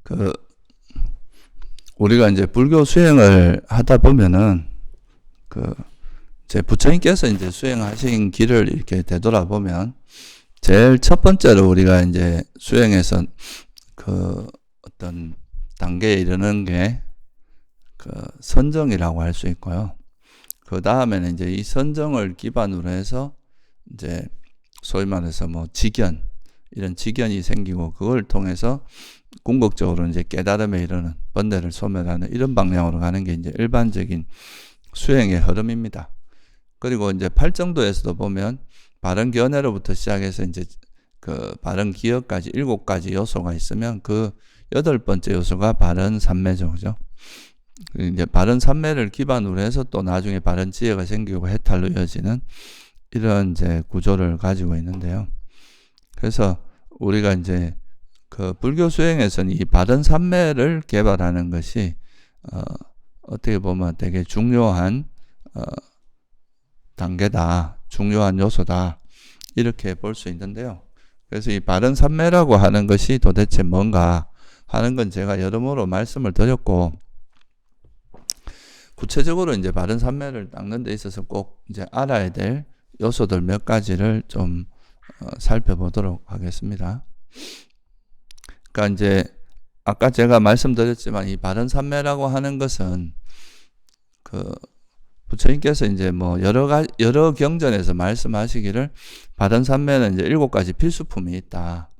그 우리가 이제 불교 수행을 하다 보면은 제 부처님께서 이제 수행하신 길을 이렇게 되돌아보면 제일 첫 번째로 우리가 이제 수행에서 어떤 단계에 이르는 게 선정이라고 할 수 있고요. 그 다음에는 이제 이 선정을 기반으로 해서 이제 소위 말해서 뭐 지견, 이런 지견이 생기고 그걸 통해서 궁극적으로 이제 깨달음에 이르는, 번뇌를 소멸하는 이런 방향으로 가는 게 이제 일반적인 수행의 흐름입니다. 그리고 이제 팔정도에서도 보면 바른 견해로부터 시작해서 이제 바른 기억까지 7가지 요소가 있으면 그 8번째 요소가 바른 삼매죠. 그죠? 이제 바른 삼매를 기반으로 해서 또 나중에 바른 지혜가 생기고 해탈로 이어지는 이런 이제 구조를 가지고 있는데요. 그래서 우리가 이제 불교 수행에서는 이 바른 삼매를 개발하는 것이 어떻게 보면 되게 중요한 단계다, 중요한 요소다, 이렇게 볼 수 있는데요. 그래서 이 바른 삼매라고 하는 것이 도대체 뭔가 하는 건 제가 여러모로 말씀을 드렸고, 구체적으로 이제 바른 삼매를 닦는 데 있어서 꼭 이제 알아야 될 요소들 몇 가지를 좀 살펴보도록 하겠습니다. 그러니까 이제 아까 제가 말씀드렸지만 이 바른 삼매라고 하는 것은 부처님께서 이제 뭐 여러 경전에서 말씀하시기를 바른 삼매는 이제 7가지 필수품이 있다.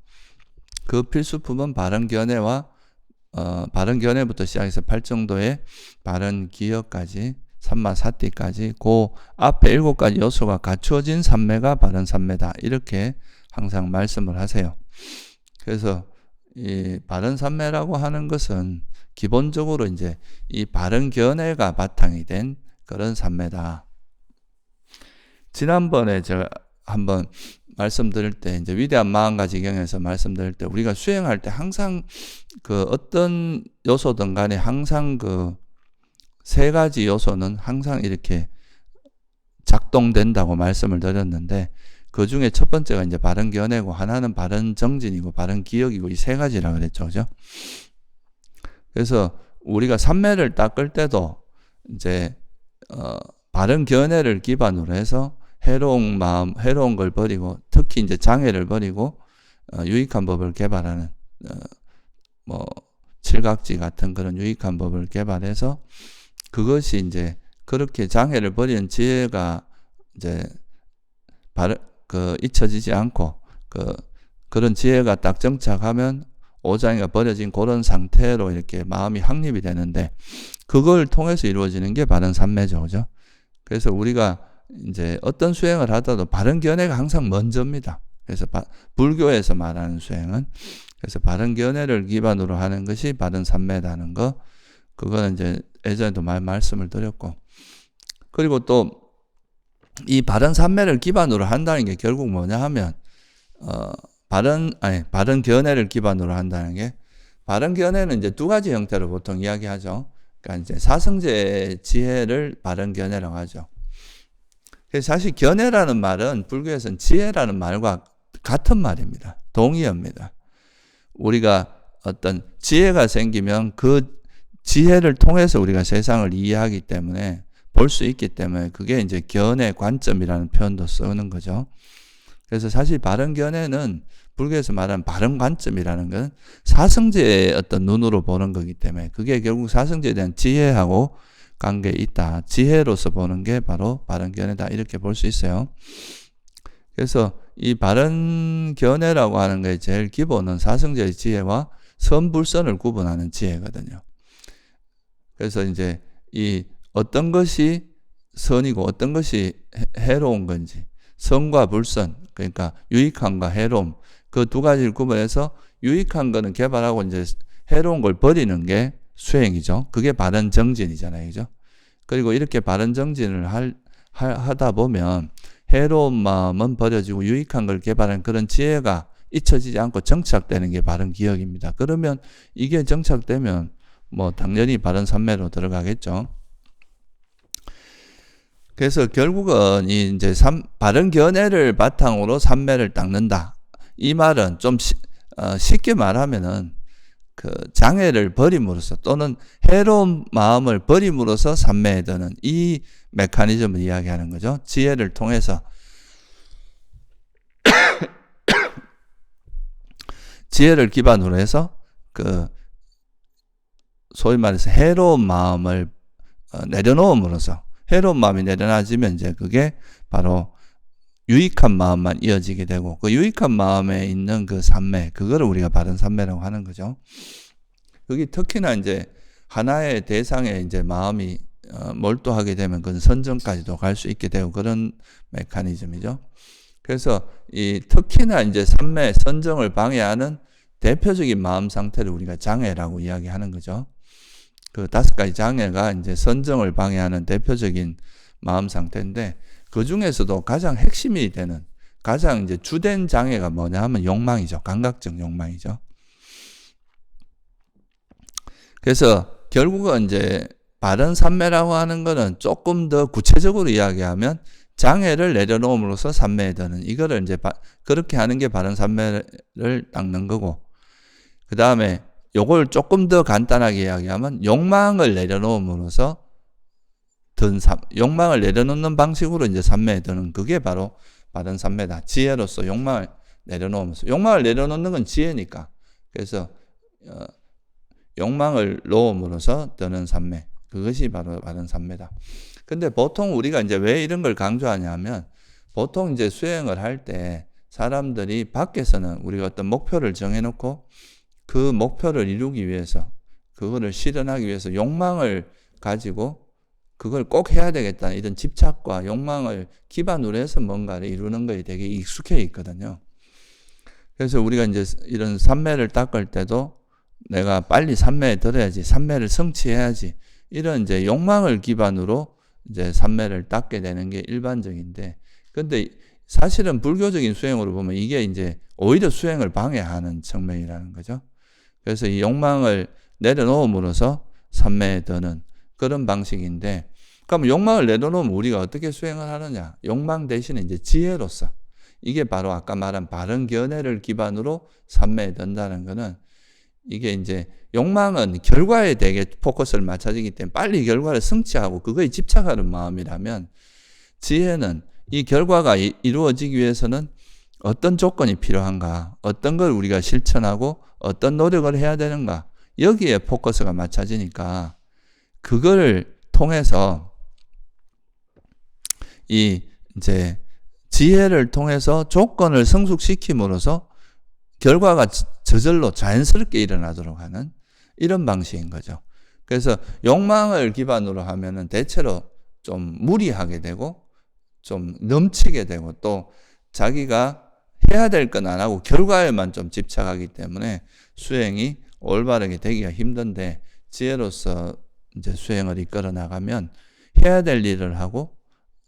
그 필수품은 바른 견해와 바른 견해부터 시작해서 팔정도의 바른 기억까지, 삼마사띠까지 그 앞에 7가지 요소가 갖추어진 삼매가 바른 삼매다, 이렇게 항상 말씀을 하세요. 그래서 이 바른 삼매라고 하는 것은 기본적으로 이제 이 바른 견해가 바탕이 된 그런 삼매다. 지난번에 제가 한번 말씀드릴 때 이제 위대한 마음가지경에서 말씀드릴 때 우리가 수행할 때 항상 어떤 요소든 간에 항상 3가지 요소는 항상 이렇게 작동된다고 말씀을 드렸는데, 그 중에 첫 번째가 이제 바른 견해고, 하나는 바른 정진이고 바른 기억이고, 이 3가지라 그랬죠. 그죠? 그래서 우리가 삼매를 닦을 때도 이제 바른 견해를 기반으로 해서 해로운 마음, 해로운 걸 버리고, 특히 이제 장애를 버리고 유익한 법을 개발하는 뭐 칠각지 같은 그런 유익한 법을 개발해서, 그것이 이제 그렇게 장애를 버리는 지혜가 이제 잊혀지지 않고 그런 지혜가 딱 정착하면 오장애가 버려진 그런 상태로 이렇게 마음이 확립이 되는데, 그걸 통해서 이루어지는 게 바른 삼매죠. 그죠? 그래서 우리가 이제 어떤 수행을 하더라도 바른 견해가 항상 먼저입니다. 그래서 불교에서 말하는 수행은, 그래서 바른 견해를 기반으로 하는 것이 바른 삼매라는 거, 그거는 이제 예전에도 말씀을 드렸고, 그리고 또 이 바른 삼매를 기반으로 한다는 게 결국 뭐냐 하면 바른 견해를 기반으로 한다는 게, 바른 견해는 이제 2가지 형태로 보통 이야기하죠. 그러니까 이제 사성제 지혜를 바른 견해라고 하죠. 그래서 사실 견해라는 말은 불교에서는 지혜라는 말과 같은 말입니다. 동의어입니다. 우리가 어떤 지혜가 생기면 그 지혜를 통해서 우리가 세상을 이해하기 때문에, 볼 수 있기 때문에, 그게 이제 견해 관점이라는 표현도 쓰는 거죠. 그래서 사실 바른 견해는 불교에서 말하는 바른 관점이라는 건 사성제의 어떤 눈으로 보는 거기 때문에, 그게 결국 사성제에 대한 지혜하고 관계에 있다. 지혜로서 보는 게 바로 바른 견해다, 이렇게 볼 수 있어요. 그래서 이 바른 견해라고 하는 게 제일 기본은 사성제의 지혜와 선불선을 구분하는 지혜거든요. 그래서 이제 이 어떤 것이 선이고 어떤 것이 해로운 건지, 선과 불선, 그러니까 유익함과 해로움, 그 2가지를 구분해서 유익한 거는 개발하고 이제 해로운 걸 버리는 게 수행이죠. 그게 바른 정진이잖아요. 그죠? 그리고 이렇게 바른 정진을 하다 보면 해로운 마음은 버려지고 유익한 걸 개발하는 그런 지혜가 잊혀지지 않고 정착되는 게 바른 기억입니다. 그러면 이게 정착되면 뭐 당연히 바른 삼매로 들어가겠죠. 그래서 결국은 이제 바른 견해를 바탕으로 삼매를 닦는다. 이 말은 좀 쉽게 말하면은 그 장애를 버림으로써 또는 해로운 마음을 버림으로써 삼매에 드는 이 메커니즘을 이야기하는 거죠. 지혜를 통해서 지혜를 기반으로 해서 그 소위 말해서 해로운 마음을 내려놓음으로써 해로운 마음이 내려놔지면 이제 그게 바로 유익한 마음만 이어지게 되고 그 유익한 마음에 있는 그 삼매 그거를 우리가 바른 삼매라고 하는 거죠. 여기 특히나 이제 하나의 대상에 이제 마음이 몰두하게 되면 그건 선정까지도 갈 수 있게 되고 그런 메커니즘이죠. 그래서 이 특히나 이제 삼매 선정을 방해하는 대표적인 마음 상태를 우리가 장애라고 이야기하는 거죠. 그 5가지 장애가 이제 선정을 방해하는 대표적인 마음 상태인데 그 중에서도 가장 핵심이 되는 가장 이제 주된 장애가 뭐냐 하면 욕망이죠. 감각적 욕망이죠. 그래서 결국은 이제 바른 삼매라고 하는 거는 조금 더 구체적으로 이야기하면 장애를 내려놓음으로써 삼매에 드는 이거를 이제 그렇게 하는 게 바른 삼매를 닦는 거고 그 다음에 요걸 조금 더 간단하게 이야기하면 욕망을 내려놓음으로써 욕망을 내려놓는 방식으로 이제 삼매에 드는 그게 바로 바른 삼매다. 지혜로서 욕망을 내려놓으면서 욕망을 내려놓는 건 지혜니까 그래서 욕망을 놓음으로써 드는 삼매 그것이 바로 바른 삼매다. 근데 보통 우리가 이제 왜 이런 걸 강조하냐면 보통 이제 수행을 할 때 사람들이 밖에서는 우리가 어떤 목표를 정해놓고 그 목표를 이루기 위해서 그거를 실현하기 위해서 욕망을 가지고 그걸 꼭 해야 되겠다 이런 집착과 욕망을 기반으로 해서 뭔가를 이루는 거에 되게 익숙해 있거든요. 그래서 우리가 이제 이런 삼매를 닦을 때도 내가 빨리 삼매에 들어야지 삼매를 성취해야지 이런 이제 욕망을 기반으로 이제 삼매를 닦게 되는 게 일반적인데 근데 사실은 불교적인 수행으로 보면 이게 이제 오히려 수행을 방해하는 측면이라는 거죠. 그래서 이 욕망을 내려놓음으로써 삼매에 드는 그런 방식인데, 그럼 욕망을 내려놓으면 우리가 어떻게 수행을 하느냐? 욕망 대신에 이제 지혜로서 이게 바로 아까 말한 바른 견해를 기반으로 삼매에 든다는 거는 이게 이제 욕망은 결과에 되게 포커스를 맞춰지기 때문에 빨리 결과를 성취하고 그거에 집착하는 마음이라면 지혜는 이 결과가 이루어지기 위해서는 어떤 조건이 필요한가, 어떤 걸 우리가 실천하고 어떤 노력을 해야 되는가 여기에 포커스가 맞춰지니까 그걸 통해서 이 이제 지혜를 통해서 조건을 성숙시킴으로써 결과가 저절로 자연스럽게 일어나도록 하는 이런 방식인 거죠. 그래서 욕망을 기반으로 하면은 대체로 좀 무리하게 되고 좀 넘치게 되고 또 자기가 해야 될 건 안 하고 결과에만 좀 집착하기 때문에 수행이 올바르게 되기가 힘든데 지혜로서 이제 수행을 이끌어 나가면 해야 될 일을 하고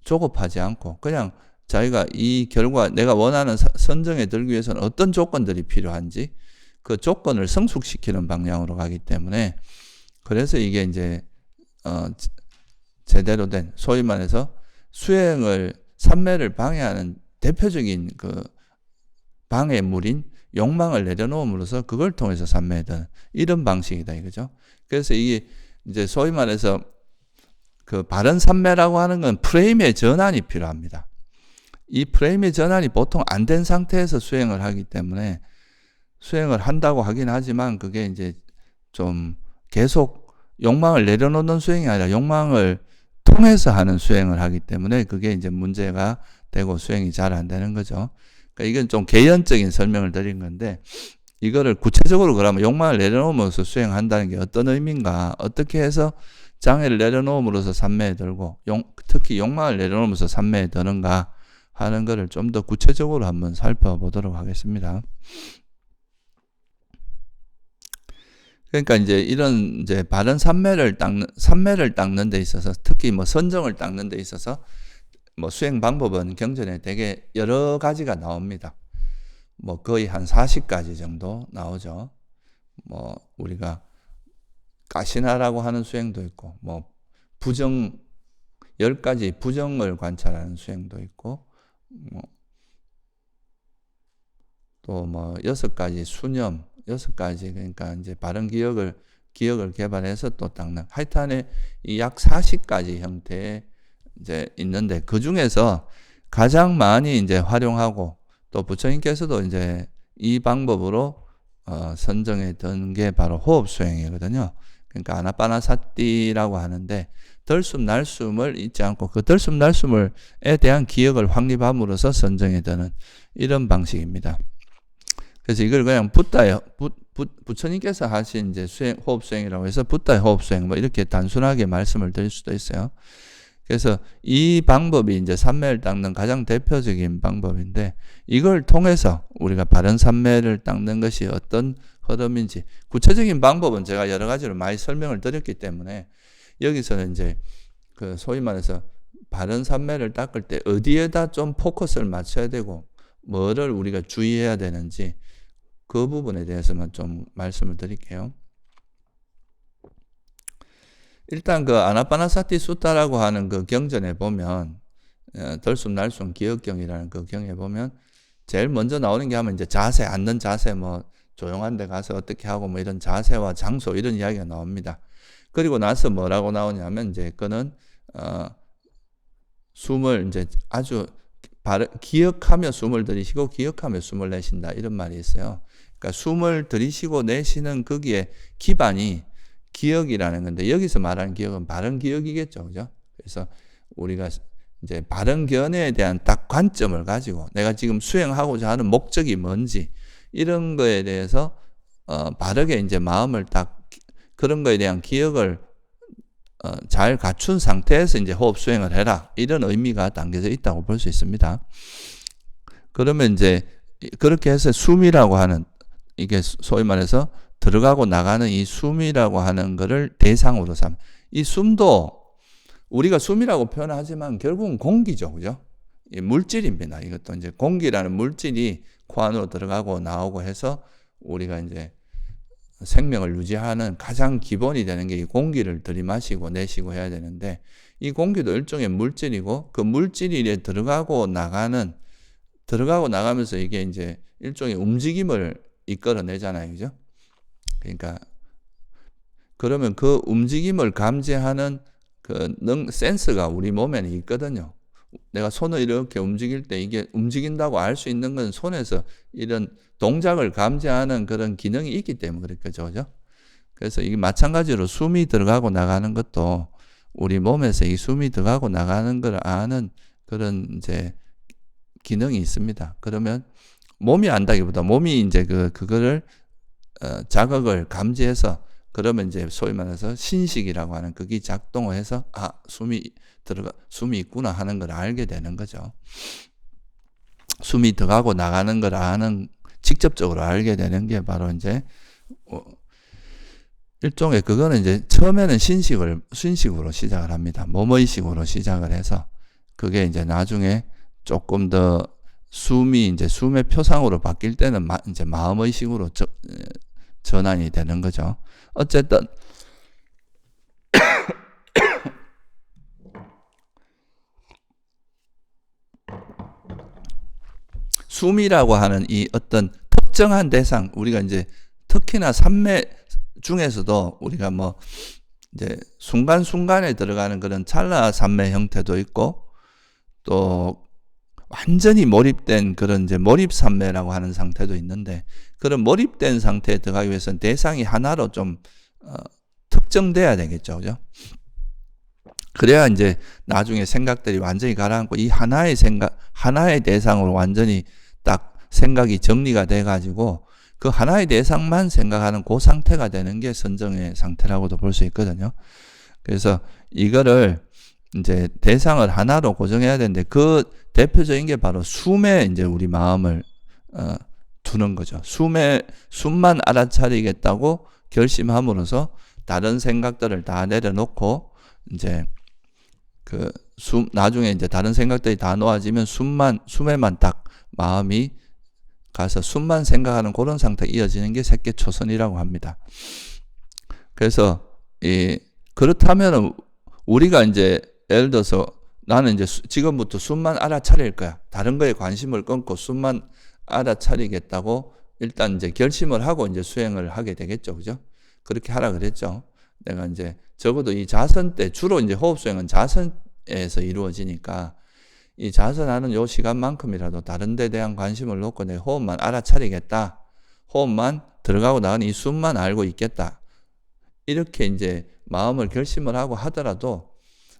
조급하지 않고 그냥 자기가 이 결과 내가 원하는 선정에 들기 위해서는 어떤 조건들이 필요한지 그 조건을 성숙시키는 방향으로 가기 때문에 그래서 이게 이제 제대로 된 소위 말해서 수행을 삼매를 방해하는 대표적인 그 방해물인 욕망을 내려놓음으로써 그걸 통해서 삼매에 드는 이런 방식이다 이거죠. 그래서 이게 이제 소위 말해서 그 바른 삼매라고 하는 건 프레임의 전환이 필요합니다. 이 프레임의 전환이 보통 안 된 상태에서 수행을 하기 때문에 수행을 한다고 하긴 하지만 그게 이제 좀 계속 욕망을 내려놓는 수행이 아니라 욕망을 통해서 하는 수행을 하기 때문에 그게 이제 문제가 되고 수행이 잘 안 되는 거죠. 그러니까 이건 좀 개연적인 설명을 드린 건데 이거를 구체적으로 그러면 욕망을 내려놓으면서 수행한다는 게 어떤 의미인가, 어떻게 해서 장애를 내려놓음으로써 삼매에 들고 특히 욕망을 내려놓으면서 삼매에 드는가 하는 거를 좀 더 구체적으로 한번 살펴보도록 하겠습니다. 그러니까 이제 이런 이제 바른 삼매를 닦는 데 있어서 특히 뭐 선정을 닦는 데 있어서 뭐 수행 방법은 경전에 되게 여러 가지가 나옵니다. 뭐 거의 한 40가지 정도 나오죠. 뭐 우리가 가시나라고 하는 수행도 있고 뭐 부정 10가지 부정을 관찰하는 수행도 있고 뭐 또 뭐 6가지 수념 6가지 그러니까 이제 바른 기억을 개발해서 또 닦는 하여튼에 이 약 40가지 형태의 이제 있는데 그 중에서 가장 많이 이제 활용하고 또 부처님께서도 이제 이 방법으로 선정해 둔 게 바로 호흡 수행이거든요. 그러니까 아나파나사티라고 하는데 들숨 날숨을 잊지 않고 그 들숨 날숨에 대한 기억을 확립함으로써 선정해 두는 이런 방식입니다. 그래서 이걸 그냥 부처님께서 하신 이제 호흡 수행이라고 해서 붓다의 호흡 수행 뭐 이렇게 단순하게 말씀을 드릴 수도 있어요. 그래서 이 방법이 이제 삼매를 닦는 가장 대표적인 방법인데 이걸 통해서 우리가 바른 삼매를 닦는 것이 어떤 흐름인지 구체적인 방법은 제가 여러 가지로 많이 설명을 드렸기 때문에 여기서는 이제 그 소위 말해서 바른 삼매를 닦을 때 어디에다 좀 포커스를 맞춰야 되고 뭐를 우리가 주의해야 되는지 그 부분에 대해서만 좀 말씀을 드릴게요. 일단 그 아나파나사티 수타라고 하는 그 경전에 보면 들숨 날숨 기억경이라는 그 경에 보면 제일 먼저 나오는 게 하면 이제 자세, 앉는 자세 뭐 조용한 데 가서 어떻게 하고 뭐 이런 자세와 장소 이런 이야기가 나옵니다. 그리고 나서 뭐라고 나오냐면 이제 그는 숨을 이제 아주 기억하며 숨을 들이쉬고 기억하며 숨을 내쉰다 이런 말이 있어요. 그러니까 숨을 들이쉬고 내쉬는 거기에 기반이 기억이라는 건데 여기서 말하는 기억은 바른 기억이겠죠, 그죠? 그래서 우리가 이제 바른 견해에 대한 딱 관점을 가지고 내가 지금 수행하고자 하는 목적이 뭔지 이런 거에 대해서 바르게 이제 마음을 딱 그런 거에 대한 기억을 잘 갖춘 상태에서 이제 호흡 수행을 해라 이런 의미가 담겨져 있다고 볼 수 있습니다. 그러면 이제 그렇게 해서 숨이라고 하는 이게 소위 말해서 들어가고 나가는 이 숨이라고 하는 거를 대상으로 삼. 이 숨도 우리가 숨이라고 표현하지만 결국은 공기죠, 그죠? 이 물질입니다. 이것도 이제 공기라는 물질이 코 안으로 들어가고 나오고 해서 우리가 이제 생명을 유지하는 가장 기본이 되는 게 이 공기를 들이마시고 내쉬고 해야 되는데 이 공기도 일종의 물질이고 그 물질이 들어가고 나가면서 이게 이제 일종의 움직임을 이끌어내잖아요, 그죠? 그러니까 그러면 그 움직임을 감지하는 그 센스가 우리 몸에는 있거든요. 내가 손을 이렇게 움직일 때 이게 움직인다고 알 수 있는 건 손에서 이런 동작을 감지하는 그런 기능이 있기 때문에 그렇죠. 그래서 이게 마찬가지로 숨이 들어가고 나가는 것도 우리 몸에서 이 숨이 들어가고 나가는 걸 아는 그런 이제 기능이 있습니다. 그러면 몸이 안다기보다 몸이 이제 그거를 자극을 감지해서 그러면 이제 소위 말해서 신식이라고 하는 그게 작동을 해서 숨이 있구나 하는 걸 알게 되는 거죠. 숨이 들어가고 나가는 걸 아는 직접적으로 알게 되는 게 바로 이제 일종의 그거는 이제 처음에는 신식으로 시작을 합니다. 몸의식으로 시작을 해서 그게 이제 나중에 조금 더 숨이 이제 숨의 표상으로 바뀔 때는 이제 마음의식으로 전환이 되는 거죠. 어쨌든 숨이라고 하는 이 어떤 특정한 대상 우리가 이제 특히나 삼매 중에서도 우리가 뭐 이제 순간순간에 들어가는 그런 찰나 삼매 형태도 있고 또 완전히 몰입된 그런 이제 몰입 삼매라고 하는 상태도 있는데 그런 몰입된 상태에 들어가기 위해서는 대상이 하나로 좀 특정돼야 되겠죠, 그죠? 그래야 이제 나중에 생각들이 완전히 가라앉고 이 하나의 대상으로 완전히 딱 생각이 정리가 돼가지고 그 하나의 대상만 생각하는 그 상태가 되는 게 선정의 상태라고도 볼 수 있거든요. 그래서 이거를 이제 대상을 하나로 고정해야 되는데 그 대표적인 게 바로 숨에 이제 우리 마음을 두는 거죠. 숨만 알아차리겠다고 결심함으로써 다른 생각들을 다 내려놓고 이제 나중에 이제 다른 생각들이 다 놓아지면 숨에만 딱 마음이 가서 숨만 생각하는 그런 상태가 이어지는 게 색계초선이라고 합니다. 그래서 그렇다면 우리가 이제 예를 들어서 나는 이제 지금부터 숨만 알아차릴 거야. 다른 거에 관심을 끊고 숨만 알아차리겠다고 일단 이제 결심을 하고 이제 수행을 하게 되겠죠. 그죠? 그렇게 하라 그랬죠. 내가 이제 적어도 이 자선 때 주로 이제 호흡 수행은 자선에서 이루어지니까 이 자선하는 요 시간만큼이라도 다른 데 대한 관심을 놓고 내 호흡만 알아차리겠다. 호흡만 들어가고 나가는 이 숨만 알고 있겠다. 이렇게 이제 마음을 결심을 하고 하더라도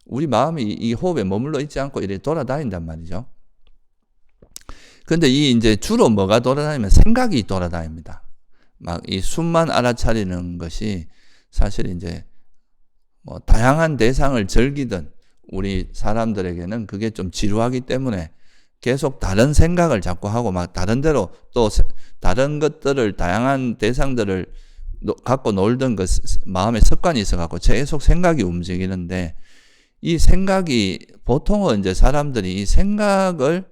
우리 마음이 이 호흡에 머물러 있지 않고 이렇게 돌아다닌단 말이죠. 근데 이 이제 주로 뭐가 돌아다니면 생각이 돌아다닙니다. 막 이 숨만 알아차리는 것이 사실 이제 뭐 다양한 대상을 즐기던 우리 사람들에게는 그게 좀 지루하기 때문에 계속 다른 생각을 자꾸 하고 막 다른 데로 또 다른 것들을 다양한 대상들을 갖고 놀던 그 마음의 습관이 있어갖고 계속 생각이 움직이는데 이 생각이 보통은 이제 사람들이 이 생각이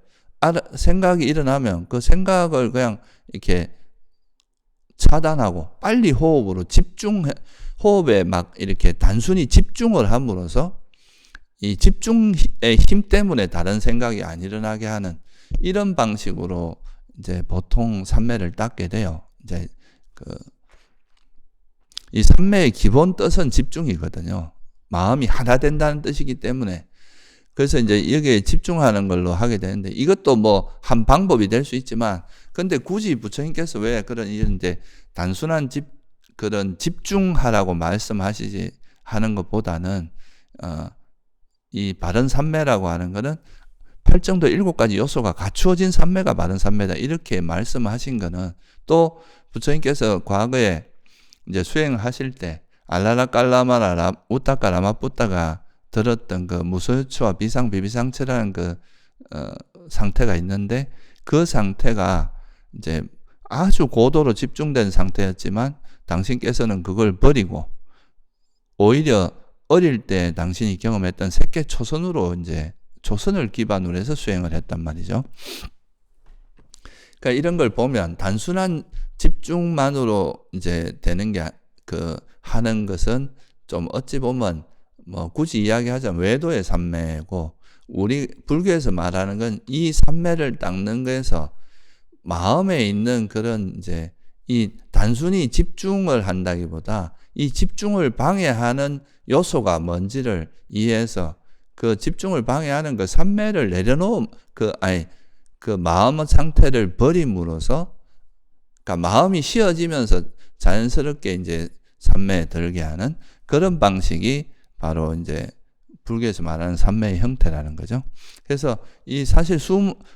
일어나면 그 생각을 그냥 이렇게 차단하고 빨리 호흡에 막 이렇게 단순히 집중을 함으로써 이 집중의 힘 때문에 다른 생각이 안 일어나게 하는 이런 방식으로 이제 보통 삼매를 닦게 돼요. 이제 이 삼매의 기본 뜻은 집중이거든요. 마음이 하나 된다는 뜻이기 때문에 그래서 이제 여기에 집중하는 걸로 하게 되는데 이것도 뭐 한 방법이 될 수 있지만 근데 굳이 부처님께서 왜 그런 이제 단순한 그런 집중하라고 말씀하시지 하는 것보다는 이 바른 삼매라고 하는 거는 팔정도 7가지 요소가 갖추어진 삼매가 바른 삼매다 이렇게 말씀하신 거는 또 부처님께서 과거에 이제 수행하실 때 알라라 깔라마라 우따까 라마뿌따가 들었던 그 무소유처와 비상비비상처라는 그 상태가 있는데 그 상태가 이제 아주 고도로 집중된 상태였지만 당신께서는 그걸 버리고 오히려 어릴 때 당신이 경험했던 색계 초선으로 이제 초선을 기반으로 해서 수행을 했단 말이죠. 그러니까 이런 걸 보면 단순한 집중만으로 이제 되는 게 하는 것은 좀 어찌 보면 뭐 굳이 이야기하자면 외도의 삼매고 우리 불교에서 말하는 건 이 삼매를 닦는 거에서 마음에 있는 그런 이제 이 단순히 집중을 한다기보다 이 집중을 방해하는 요소가 뭔지를 이해해서 그 집중을 방해하는 그 삼매를 내려놓은 그 마음의 상태를 버림으로써 그러니까 마음이 쉬어지면서 자연스럽게 이제 삼매에 들게 하는 그런 방식이 바로 이제 불교에서 말하는 삼매의 형태라는 거죠. 그래서 이 사실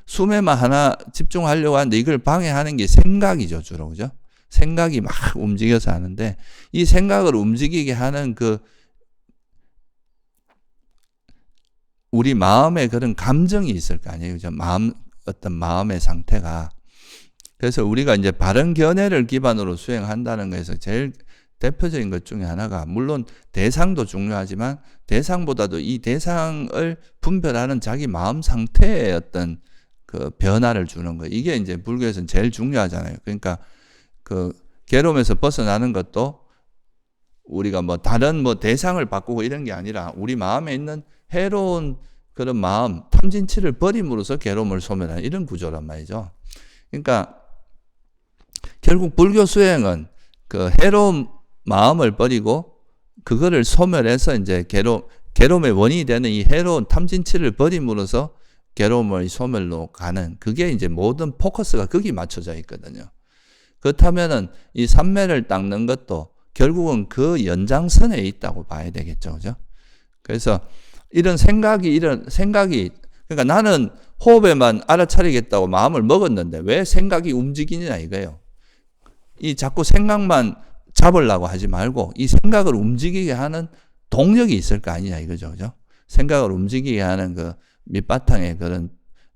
숨에만 하나 집중하려고 하는데 이걸 방해하는 게 생각이죠, 주로. 그죠? 생각이 막 움직여서 하는데 이 생각을 움직이게 하는 우리 마음에 그런 감정이 있을 거 아니에요. 그죠? 어떤 마음의 상태가. 그래서 우리가 이제 바른 견해를 기반으로 수행한다는 것에서 제일 대표적인 것 중에 하나가 물론 대상도 중요하지만 대상보다도 이 대상을 분별하는 자기 마음 상태의 어떤 그 변화를 주는 거. 이게 이제 불교에서는 제일 중요하잖아요. 그러니까 그 괴로움에서 벗어나는 것도 우리가 뭐 다른 뭐 대상을 바꾸고 이런 게 아니라 우리 마음에 있는 해로운 그런 마음, 탐진치를 버림으로써 괴로움을 소멸하는 이런 구조란 말이죠. 그러니까 결국 불교 수행은 그 해로운 마음을 버리고 그거를 소멸해서 이제 괴로움의 원인이 되는 이 해로운 탐진치를 버림으로써 괴로움의 소멸로 가는 그게 이제 모든 포커스가 거기 맞춰져 있거든요. 그렇다면은 이 삼매를 닦는 것도 결국은 그 연장선에 있다고 봐야 되겠죠. 그죠? 그래서 이런 생각이 그러니까 나는 호흡에만 알아차리겠다고 마음을 먹었는데 왜 생각이 움직이냐 이거예요. 이 자꾸 생각만 잡으려고 하지 말고 이 생각을 움직이게 하는 동력이 있을 거 아니냐 이거죠. 그죠? 생각을 움직이게 하는 그 밑바탕에 그런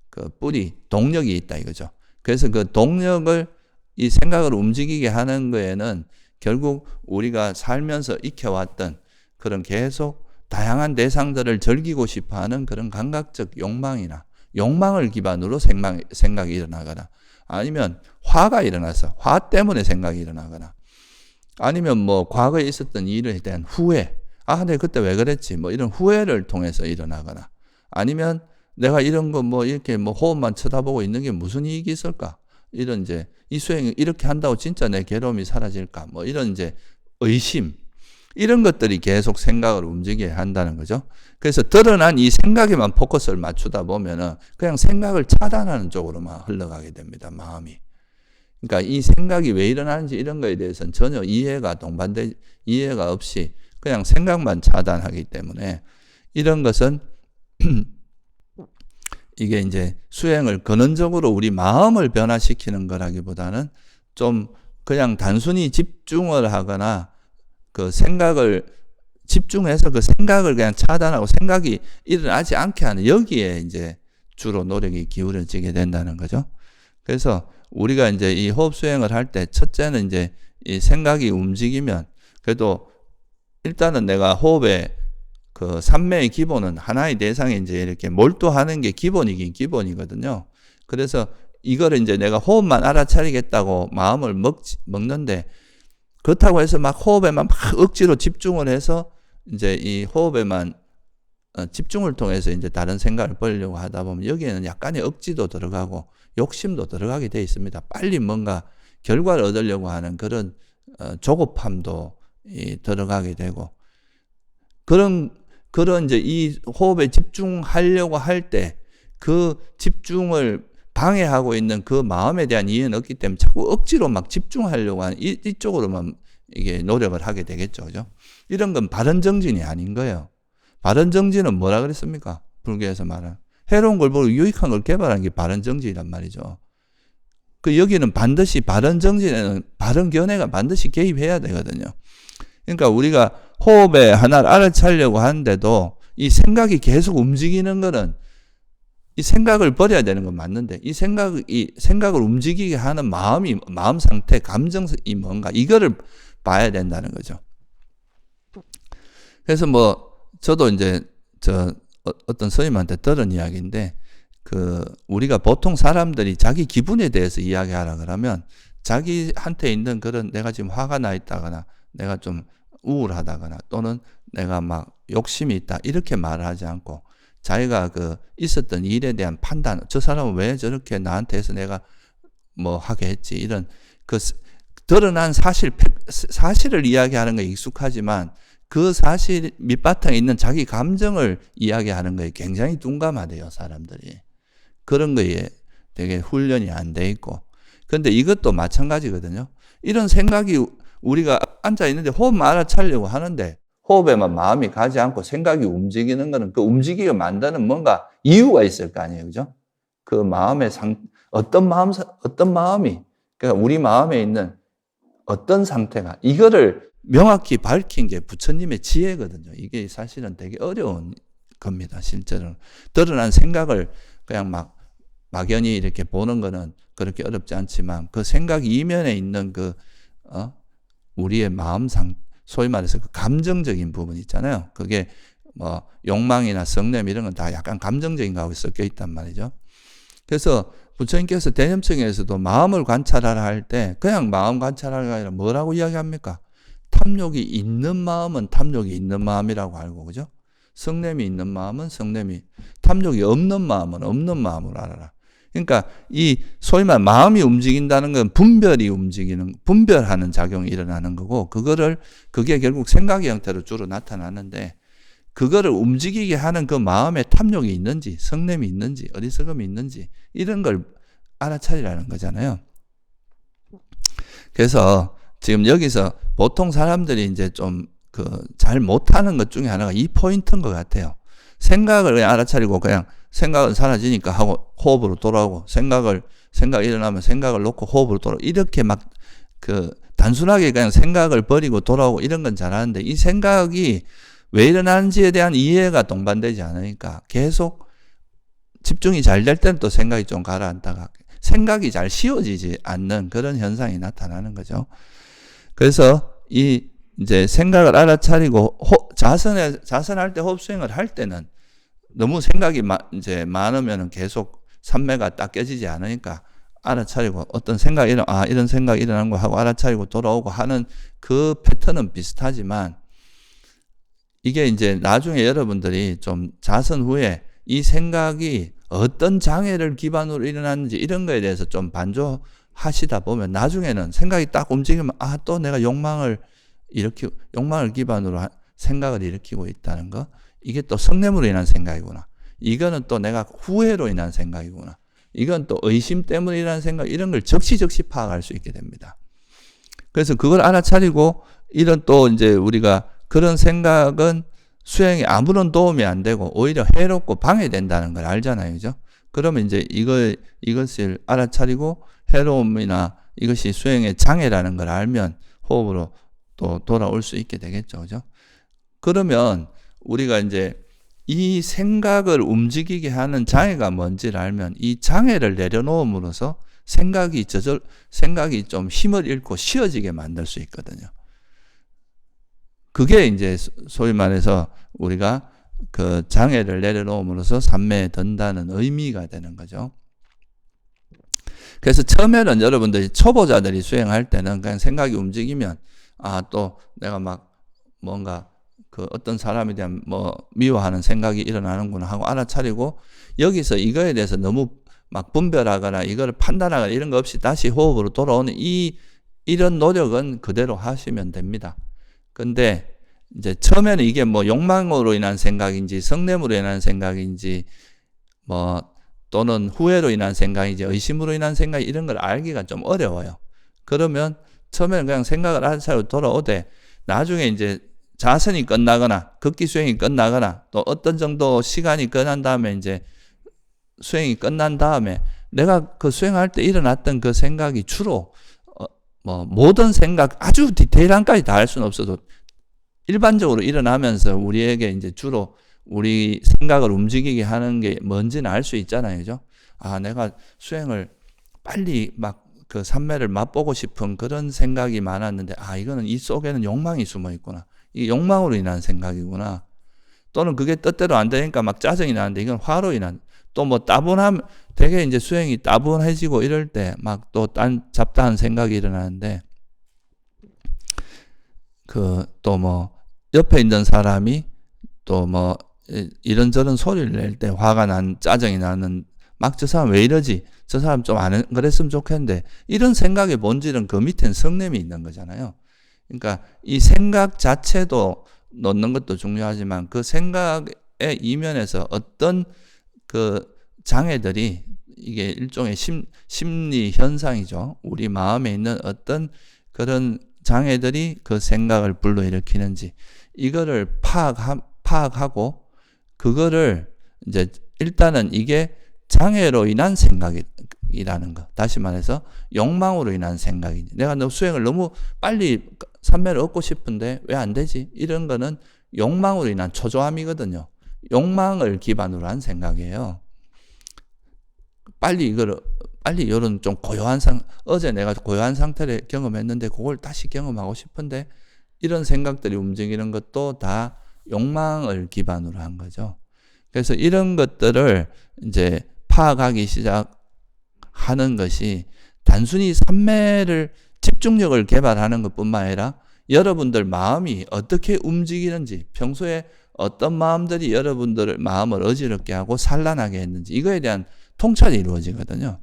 그 뿌리, 동력이 있다 이거죠. 그래서 그 동력을 이 생각을 움직이게 하는 거에는 결국 우리가 살면서 익혀왔던 그런 계속 다양한 대상들을 즐기고 싶어 하는 그런 감각적 욕망을 기반으로 생각이 일어나거나 아니면 화가 일어나서 화 때문에 생각이 일어나거나 아니면 뭐 과거에 있었던 일에 대한 후회, 내가 그때 왜 그랬지? 뭐 이런 후회를 통해서 일어나거나 아니면 내가 이런 거 뭐 이렇게 뭐 호흡만 쳐다보고 있는 게 무슨 이익이 있을까? 이런 이제 이 수행을 이렇게 한다고 진짜 내 괴로움이 사라질까? 뭐 이런 이제 의심 이런 것들이 계속 생각을 움직이게 한다는 거죠. 그래서 드러난 이 생각에만 포커스를 맞추다 보면은 그냥 생각을 차단하는 쪽으로만 흘러가게 됩니다. 마음이. 그러니까 이 생각이 왜 일어나는지 이런 거에 대해서는 전혀 이해가 없이 그냥 생각만 차단하기 때문에 이런 것은 이게 이제 수행을 근원적으로 우리 마음을 변화시키는 거라기보다는 좀 그냥 단순히 집중을 하거나 그 생각을 집중해서 그 생각을 그냥 차단하고 생각이 일어나지 않게 하는 여기에 이제 주로 노력이 기울어지게 된다는 거죠. 그래서 우리가 이제 이 호흡 수행을 할 때 첫째는 이제 이 생각이 움직이면 그래도 일단은 내가 호흡의 그 삼매의 기본은 하나의 대상에 이제 이렇게 몰두하는 게 기본이긴 기본이거든요. 그래서 이거를 이제 내가 호흡만 알아차리겠다고 마음을 먹는데 그렇다고 해서 막 호흡에만 막 억지로 집중을 해서 이제 이 호흡에만 집중을 통해서 이제 다른 생각을 벌이려고 하다 보면 여기에는 약간의 억지도 들어가고 욕심도 들어가게 돼 있습니다. 빨리 뭔가 결과를 얻으려고 하는 그런 조급함도 들어가게 되고 그런 이제 이 호흡에 집중하려고 할 때 그 집중을 방해하고 있는 그 마음에 대한 이해는 없기 때문에 자꾸 억지로 막 집중하려고 하는 이쪽으로만 이게 노력을 하게 되겠죠. 그죠? 이런 건 바른 정진이 아닌 거예요. 바른 정진은 뭐라 그랬습니까? 불교에서 말하는 해로운 걸 보고 유익한 걸 개발하는 게 바른 정진이란 말이죠. 그 여기는 반드시 바른 정진에는 바른 견해가 반드시 개입해야 되거든요. 그러니까 우리가 호흡에 하나를 알아차리려고 하는데도 이 생각이 계속 움직이는 거는 이 생각을 버려야 되는 건 맞는데 이 생각을 움직이게 하는 마음 상태, 감정이 뭔가 이거를 봐야 된다는 거죠. 그래서 뭐 저도 이제 어떤 스님한테 들은 이야기인데 우리가 보통 사람들이 자기 기분에 대해서 이야기하라 그러면 자기한테 있는 그런 내가 지금 화가 나 있다거나 내가 좀 우울하다거나 또는 내가 막 욕심이 있다 이렇게 말을 하지 않고 자기가 있었던 일에 대한 판단, 저 사람은 왜 저렇게 나한테 해서 내가 뭐 하게 했지 이런 드러난 사실을 이야기하는 게 익숙하지만 그 사실 밑바탕에 있는 자기 감정을 이야기하는 거에 굉장히 둔감하대요, 사람들이. 그런 거에 되게 훈련이 안 돼 있고. 그런데 이것도 마찬가지거든요. 이런 생각이 우리가 앉아 있는데 호흡만 알아차리려고 하는데 호흡에만 마음이 가지 않고 생각이 움직이는 거는 그 움직이게 만드는 뭔가 이유가 있을 거 아니에요. 그죠? 그 마음의 어떤 마음이, 그러니까 우리 마음에 있는 어떤 상태가, 이거를 명확히 밝힌 게 부처님의 지혜거든요. 이게 사실은 되게 어려운 겁니다. 실제로. 드러난 생각을 그냥 막연히 이렇게 보는 거는 그렇게 어렵지 않지만 그 생각 이면에 있는 우리의 소위 말해서 그 감정적인 부분 있잖아요. 그게 뭐 욕망이나 성냄 이런 건 다 약간 감정적인 거하고 섞여 있단 말이죠. 그래서 부처님께서 대념청에서도 마음을 관찰하라 할 때 그냥 마음 관찰하라가 아니라 뭐라고 이야기합니까? 탐욕이 있는 마음은 탐욕이 있는 마음이라고 알고, 그죠? 성냄이 있는 마음은 탐욕이 없는 마음은 없는 마음으로 알아라. 그러니까 이 소위 말 마음이 움직인다는 건 분별하는 작용이 일어나는 거고 그게 결국 생각의 형태로 주로 나타나는데 그거를 움직이게 하는 그 마음에 탐욕이 있는지 성냄이 있는지 어리석음이 있는지 이런 걸 알아차리라는 거잖아요. 그래서 지금 여기서 보통 사람들이 이제 좀 잘 못하는 것 중에 하나가 이 포인트인 것 같아요. 생각을 그냥 알아차리고 그냥 생각은 사라지니까 하고 호흡으로 돌아오고 생각이 일어나면 생각을 놓고 호흡으로 돌아오고 이렇게 단순하게 그냥 생각을 버리고 돌아오고 이런 건 잘하는데 이 생각이 왜 일어나는지에 대한 이해가 동반되지 않으니까 계속 집중이 잘 될 때는 또 생각이 좀 가라앉다가 생각이 잘 쉬워지지 않는 그런 현상이 나타나는 거죠. 그래서 이제 생각을 알아차리고 자선할 때 호흡 수행을 할 때는 너무 생각이 이제 많으면 계속 삼매가 딱 깨지지 않으니까 알아차리고 어떤 생각이 이런 생각이 일어난 거 하고 알아차리고 돌아오고 하는 그 패턴은 비슷하지만 이게 이제 나중에 여러분들이 좀 자선 후에 이 생각이 어떤 장애를 기반으로 일어났는지 이런 거에 대해서 좀 반조하시다 보면 나중에는 생각이 딱 움직이면 또 내가 욕망을 기반으로 생각을 일으키고 있다는 거, 이게 또 성냄으로 인한 생각이구나. 이거는 또 내가 후회로 인한 생각이구나. 이건 또 의심 때문에 일어난 생각, 이런 걸 적시적시 파악할 수 있게 됩니다. 그래서 그걸 알아차리고, 이런 또 이제 우리가 그런 생각은 수행에 아무런 도움이 안 되고 오히려 해롭고 방해된다는 걸 알잖아요. 그죠? 그러면 이제 이것을 알아차리고 해로움이나 이것이 수행의 장애라는 걸 알면 호흡으로 또 돌아올 수 있게 되겠죠. 그죠? 그러면 우리가 이제 이 생각을 움직이게 하는 장애가 뭔지를 알면 이 장애를 내려놓음으로써 생각이 좀 힘을 잃고 쉬어지게 만들 수 있거든요. 그게 이제 소위 말해서 우리가 그 장애를 내려놓음으로써 삼매에 든다는 의미가 되는 거죠. 그래서 처음에는 여러분들이 초보자들이 수행할 때는 그냥 생각이 움직이면 또 내가 막 뭔가 그 어떤 사람에 대한 미워하는 생각이 일어나는구나 하고 알아차리고, 여기서 이거에 대해서 너무 막 분별하거나 이거를 판단하거나 이런 거 없이 다시 호흡으로 돌아오는 이런 노력은 그대로 하시면 됩니다. 근데 이제 처음에는 이게 욕망으로 인한 생각인지 성냄으로 인한 생각인지 또는 후회로 인한 생각인지 의심으로 인한 생각, 이런 걸 알기가 좀 어려워요. 그러면 처음에는 그냥 생각을 알아차리고 돌아오되, 나중에 이제 자선이 끝나거나 극기 수행이 끝나거나 또 어떤 정도 시간이 끝난 다음에 이제 수행이 끝난 다음에 내가 그 수행할 때 일어났던 그 생각이 주로 모든 생각 아주 디테일한까지 다 할 수는 없어도 일반적으로 일어나면서 우리에게 이제 주로 우리 생각을 움직이게 하는 게 뭔지는 알 수 있잖아요. 그죠? 내가 수행을 빨리 막 그 삼매를 맛보고 싶은 그런 생각이 많았는데, 이거는 이 속에는 욕망이 숨어 있구나. 이게 욕망으로 인한 생각이구나. 또는 그게 뜻대로 안 되니까 막 짜증이 나는데 이건 화로 인한, 또 되게 이제 수행이 따분해지고 이럴 때 막 또 잡다한 생각이 일어나는데, 옆에 있는 사람이 또 이런저런 소리를 낼 때 화가 짜증이 나는, 막 저 사람 왜 이러지? 저 사람 좀 안 그랬으면 좋겠는데, 이런 생각의 본질은 그 밑엔 성냄이 있는 거잖아요. 그러니까 이 생각 자체도 놓는 것도 중요하지만 그 생각의 이면에서 어떤 그 장애들이, 이게 일종의 심리 현상이죠. 우리 마음에 있는 어떤 그런 장애들이 그 생각을 불러일으키는지, 이거를 파악하고 그거를 이제 일단은 이게 장애로 인한 생각이라는 거. 다시 말해서 욕망으로 인한 생각이지. 내가 수행을 너무 빨리 삼매를 얻고 싶은데 왜 안 되지? 이런 거는 욕망으로 인한 초조함이거든요. 욕망을 기반으로 한 생각이에요. 빨리 이런 좀 고요한 어제 내가 고요한 상태를 경험했는데 그걸 다시 경험하고 싶은데, 이런 생각들이 움직이는 것도 다 욕망을 기반으로 한 거죠. 그래서 이런 것들을 이제 파악하기 시작하는 것이 단순히 삼매를 집중력을 개발하는 것뿐만 아니라 여러분들 마음이 어떻게 움직이는지, 평소에 어떤 마음들이 여러분들 마음을 어지럽게 하고 산란하게 했는지, 이거에 대한 통찰이 이루어지거든요.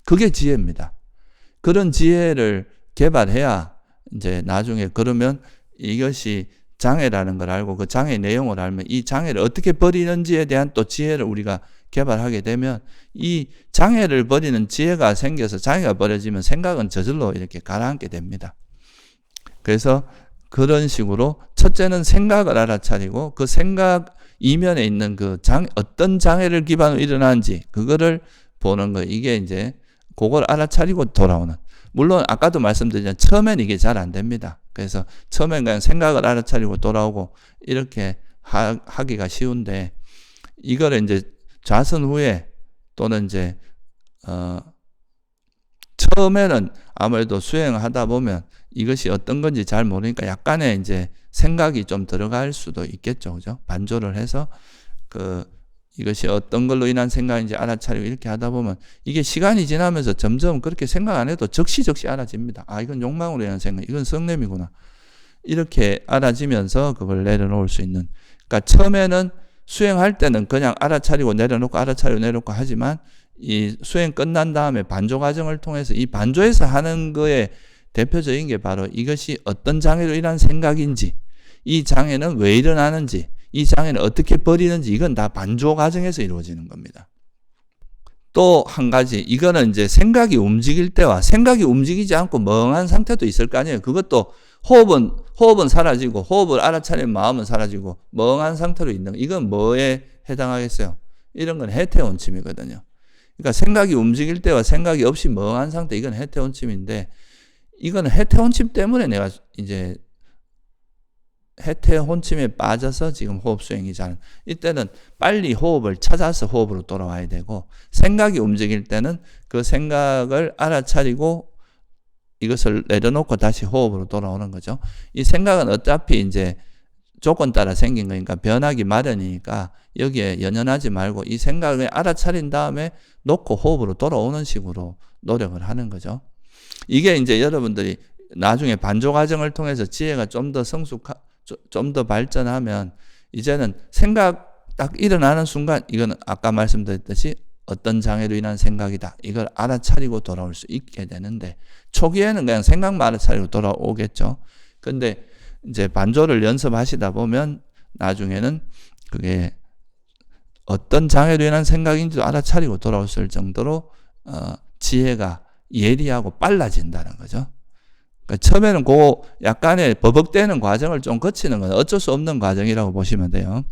그게 지혜입니다. 그런 지혜를 개발해야 이제 나중에, 그러면 이것이 장애라는 걸 알고 그 장애의 내용을 알면 이 장애를 어떻게 버리는지에 대한 또 지혜를 우리가 개발하게 되면, 이 장애를 버리는 지혜가 생겨서 장애가 버려지면 생각은 저절로 이렇게 가라앉게 됩니다. 그래서 그런 식으로 첫째는 생각을 알아차리고 그 생각 이면에 있는 어떤 장애를 기반으로 일어나는지 그거를 보는 거. 이게 이제 그걸 알아차리고 돌아오는. 물론 아까도 말씀드렸지만 처음엔 이게 잘 안 됩니다. 그래서 처음엔 그냥 생각을 알아차리고 돌아오고 이렇게 하기가 쉬운데, 이거를 이제 좌선 후에 또는 이제 처음에는 아무래도 수행을 하다 보면 이것이 어떤 건지 잘 모르니까 약간의 이제 생각이 좀 들어갈 수도 있겠죠. 그죠? 반조를 해서 이것이 어떤 걸로 인한 생각인지 알아차리고 이렇게 하다 보면 이게 시간이 지나면서 점점 그렇게 생각 안 해도 적시적시 알아집니다. 이건 욕망으로 인한 생각, 이건 성냄이구나. 이렇게 알아지면서 그걸 내려놓을 수 있는. 그러니까 처음에는 수행할 때는 그냥 알아차리고 내려놓고 알아차리고 내려놓고 하지만 이 수행 끝난 다음에 반조 과정을 통해서 이 반조에서 하는 거에 대표적인 게 바로 이것이 어떤 장애로 인한 생각인지, 이 장애는 왜 일어나는지, 이 장애는 어떻게 버리는지, 이건 다 반조 과정에서 이루어지는 겁니다. 또 한 가지, 이거는 이제 생각이 움직일 때와 생각이 움직이지 않고 멍한 상태도 있을 거 아니에요. 그것도 호흡은 사라지고, 호흡을 알아차리는 마음은 사라지고, 멍한 상태로 있는, 이건 뭐에 해당하겠어요? 이런 건 해태원침이거든요. 그러니까 생각이 움직일 때와 생각이 없이 멍한 상태, 이건 해태원침인데, 이건 해태원침 때문에 내가 이제 해태혼침에 빠져서 지금 호흡 수행이 잘, 이때는 빨리 호흡을 찾아서 호흡으로 돌아와야 되고, 생각이 움직일 때는 그 생각을 알아차리고 이것을 내려놓고 다시 호흡으로 돌아오는 거죠. 이 생각은 어차피 이제 조건 따라 생긴 거니까 변하기 마련이니까 여기에 연연하지 말고 이 생각을 알아차린 다음에 놓고 호흡으로 돌아오는 식으로 노력을 하는 거죠. 이게 이제 여러분들이 나중에 반조 과정을 통해서 지혜가 좀 더 발전하면 이제는 생각 딱 일어나는 순간 이거는 아까 말씀드렸듯이 어떤 장애로 인한 생각이다. 이걸 알아차리고 돌아올 수 있게 되는데 초기에는 그냥 생각만 알아차리고 돌아오겠죠. 근데 이제 반조를 연습하시다 보면 나중에는 그게 어떤 장애로 인한 생각인지도 알아차리고 돌아올 수 있을 정도로 지혜가 예리하고 빨라진다는 거죠. 그러니까 처음에는 그 약간의 버벅대는 과정을 좀 거치는 건 어쩔 수 없는 과정이라고 보시면 돼요.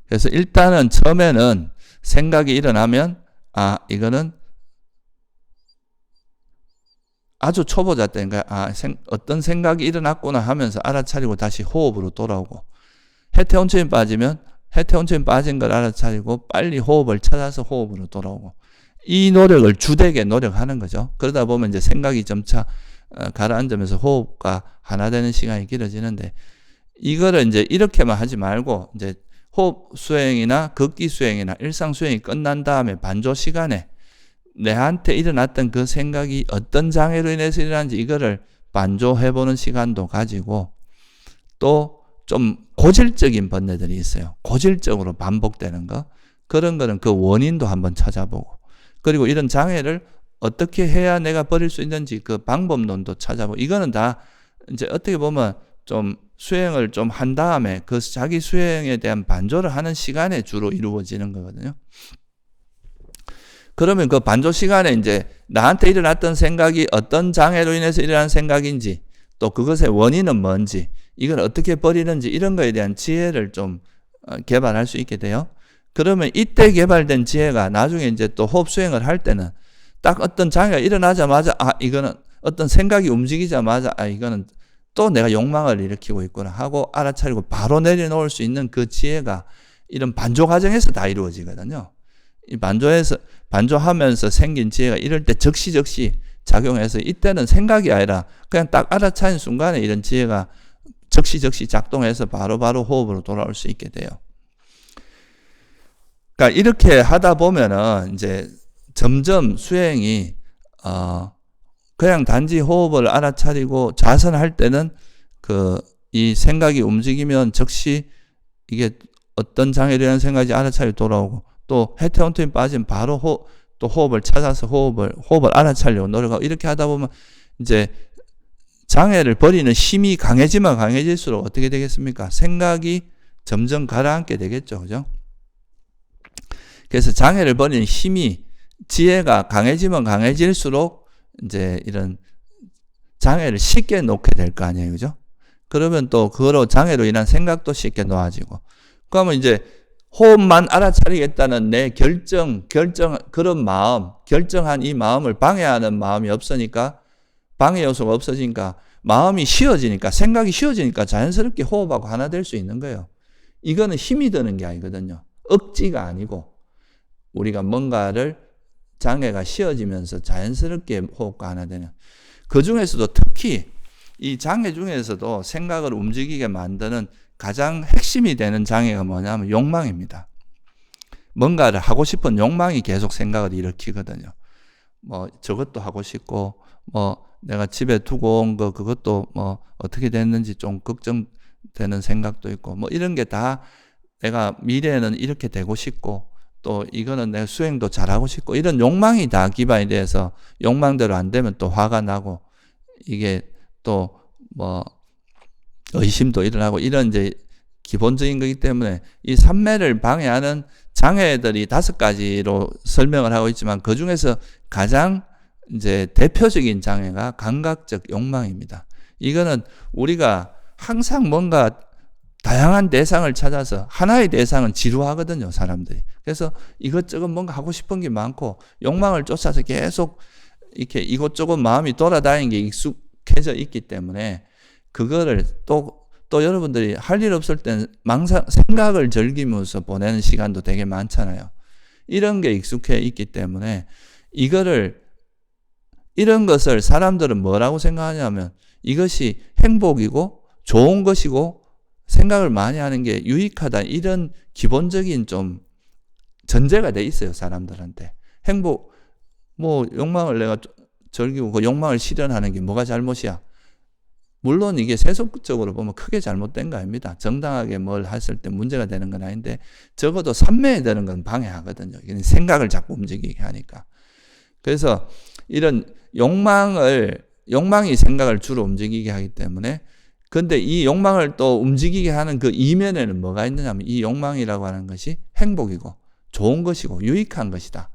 그래서 일단은 처음에는 생각이 일어나면 이거는 아주 초보자 때니까 어떤 생각이 일어났구나 하면서 알아차리고 다시 호흡으로 돌아오고, 해태온침이 빠지면 해태온침이 빠진 걸 알아차리고 빨리 호흡을 찾아서 호흡으로 돌아오고, 이 노력을 주되게 노력하는 거죠. 그러다 보면 이제 생각이 점차 가라앉으면서 호흡과 하나 되는 시간이 길어지는데, 이거를 이제 이렇게만 하지 말고 이제 호흡 수행이나 걷기 수행이나 일상 수행이 끝난 다음에 반조 시간에 내한테 일어났던 그 생각이 어떤 장애로 인해서 일어나는지 이거를 반조해보는 시간도 가지고, 또 좀 고질적인 번뇌들이 있어요. 고질적으로 반복되는 거. 그런 거는 그 원인도 한번 찾아보고, 그리고 이런 장애를 어떻게 해야 내가 버릴 수 있는지 그 방법론도 찾아보고, 이거는 다 이제 어떻게 보면 좀 수행을 좀 한 다음에 그 자기 수행에 대한 반조를 하는 시간에 주로 이루어지는 거거든요. 그러면 그 반조 시간에 이제 나한테 일어났던 생각이 어떤 장애로 인해서 일어난 생각인지, 또 그것의 원인은 뭔지, 이걸 어떻게 버리는지, 이런 거에 대한 지혜를 좀 개발할 수 있게 돼요. 그러면 이때 개발된 지혜가 나중에 이제 또 호흡 수행을 할 때는 딱 어떤 장애가 일어나자마자 이거는 어떤 생각이 움직이자마자 이거는 또 내가 욕망을 일으키고 있구나 하고 알아차리고 바로 내려놓을 수 있는 그 지혜가 이런 반조 과정에서 다 이루어지거든요. 이 반조하면서 생긴 지혜가 이럴 때 적시적시 작용해서 이때는 생각이 아니라 그냥 딱 알아차린 순간에 이런 지혜가 적시적시 작동해서 바로바로 호흡으로 돌아올 수 있게 돼요. 그러니까 이렇게 하다 보면은 이제 점점 수행이 그냥 단지 호흡을 알아차리고 자선할 때는 이 생각이 움직이면 즉시 이게 어떤 장애에 대한 생각이 알아차리고 돌아오고, 또 해태원침이 빠지면 바로 또 호흡을 찾아서 호흡을 알아차리려고 노력하고, 이렇게 하다 보면 이제 장애를 버리는 힘이 강해지면 강해질수록 어떻게 되겠습니까? 생각이 점점 가라앉게 되겠죠. 그죠? 그래서 장애를 버리는 힘이, 지혜가 강해지면 강해질수록 이제 이런 장애를 쉽게 놓게 될 거 아니에요. 그죠? 그러면 또 그거로 장애로 인한 생각도 쉽게 놓아지고, 그러면 이제 호흡만 알아차리겠다는 내 그런 마음, 결정한 이 마음을 방해하는 마음이 없으니까, 방해 요소가 없어지니까 마음이 쉬워지니까, 생각이 쉬워지니까 자연스럽게 호흡하고 하나 될 수 있는 거예요. 이거는 힘이 드는 게 아니거든요. 억지가 아니고 우리가 뭔가를 장애가 쉬워지면서 자연스럽게 호흡과 하나 되는, 그 중에서도 특히 이 장애 중에서도 생각을 움직이게 만드는 가장 핵심이 되는 장애가 뭐냐면 욕망입니다. 뭔가를 하고 싶은 욕망이 계속 생각을 일으키거든요. 저것도 하고 싶고, 내가 집에 두고 온 거 그것도 어떻게 됐는지 좀 걱정되는 생각도 있고, 이런 게 다 내가 미래에는 이렇게 되고 싶고 또 이거는 내가 수행도 잘하고 싶고 이런 욕망이 다 기반이 돼서 욕망대로 안 되면 또 화가 나고 이게 또 뭐 의심도 일어나고 이런 이제 기본적인 거기 때문에 이 삼매를 방해하는 장애들이 5가지로 설명을 하고 있지만 그 중에서 가장 이제 대표적인 장애가 감각적 욕망입니다. 이거는 우리가 항상 뭔가 다양한 대상을 찾아서 하나의 대상은 지루하거든요, 사람들이. 그래서 이것저것 뭔가 하고 싶은 게 많고 욕망을 쫓아서 계속 이렇게 이것저것 마음이 돌아다니는 게 익숙해져 있기 때문에 그거를 또 여러분들이 할 일 없을 때는 생각을 즐기면서 보내는 시간도 되게 많잖아요. 이런 게 익숙해 있기 때문에 이런 것을 사람들은 뭐라고 생각하냐면 이것이 행복이고 좋은 것이고 생각을 많이 하는 게 유익하다 이런 기본적인 좀 전제가 돼 있어요, 사람들한테. 행복, 뭐 욕망을 내가 즐기고 그 욕망을 실현하는 게 뭐가 잘못이야? 물론 이게 세속적으로 보면 크게 잘못된 거 아닙니다. 정당하게 뭘 했을 때 문제가 되는 건 아닌데 적어도 삼매에 되는 건 방해하거든요. 생각을 자꾸 움직이게 하니까. 그래서 이런 욕망이 생각을 주로 움직이게 하기 때문에 근데 이 욕망을 또 움직이게 하는 그 이면에는 뭐가 있느냐면 이 욕망이라고 하는 것이 행복이고 좋은 것이고 유익한 것이다.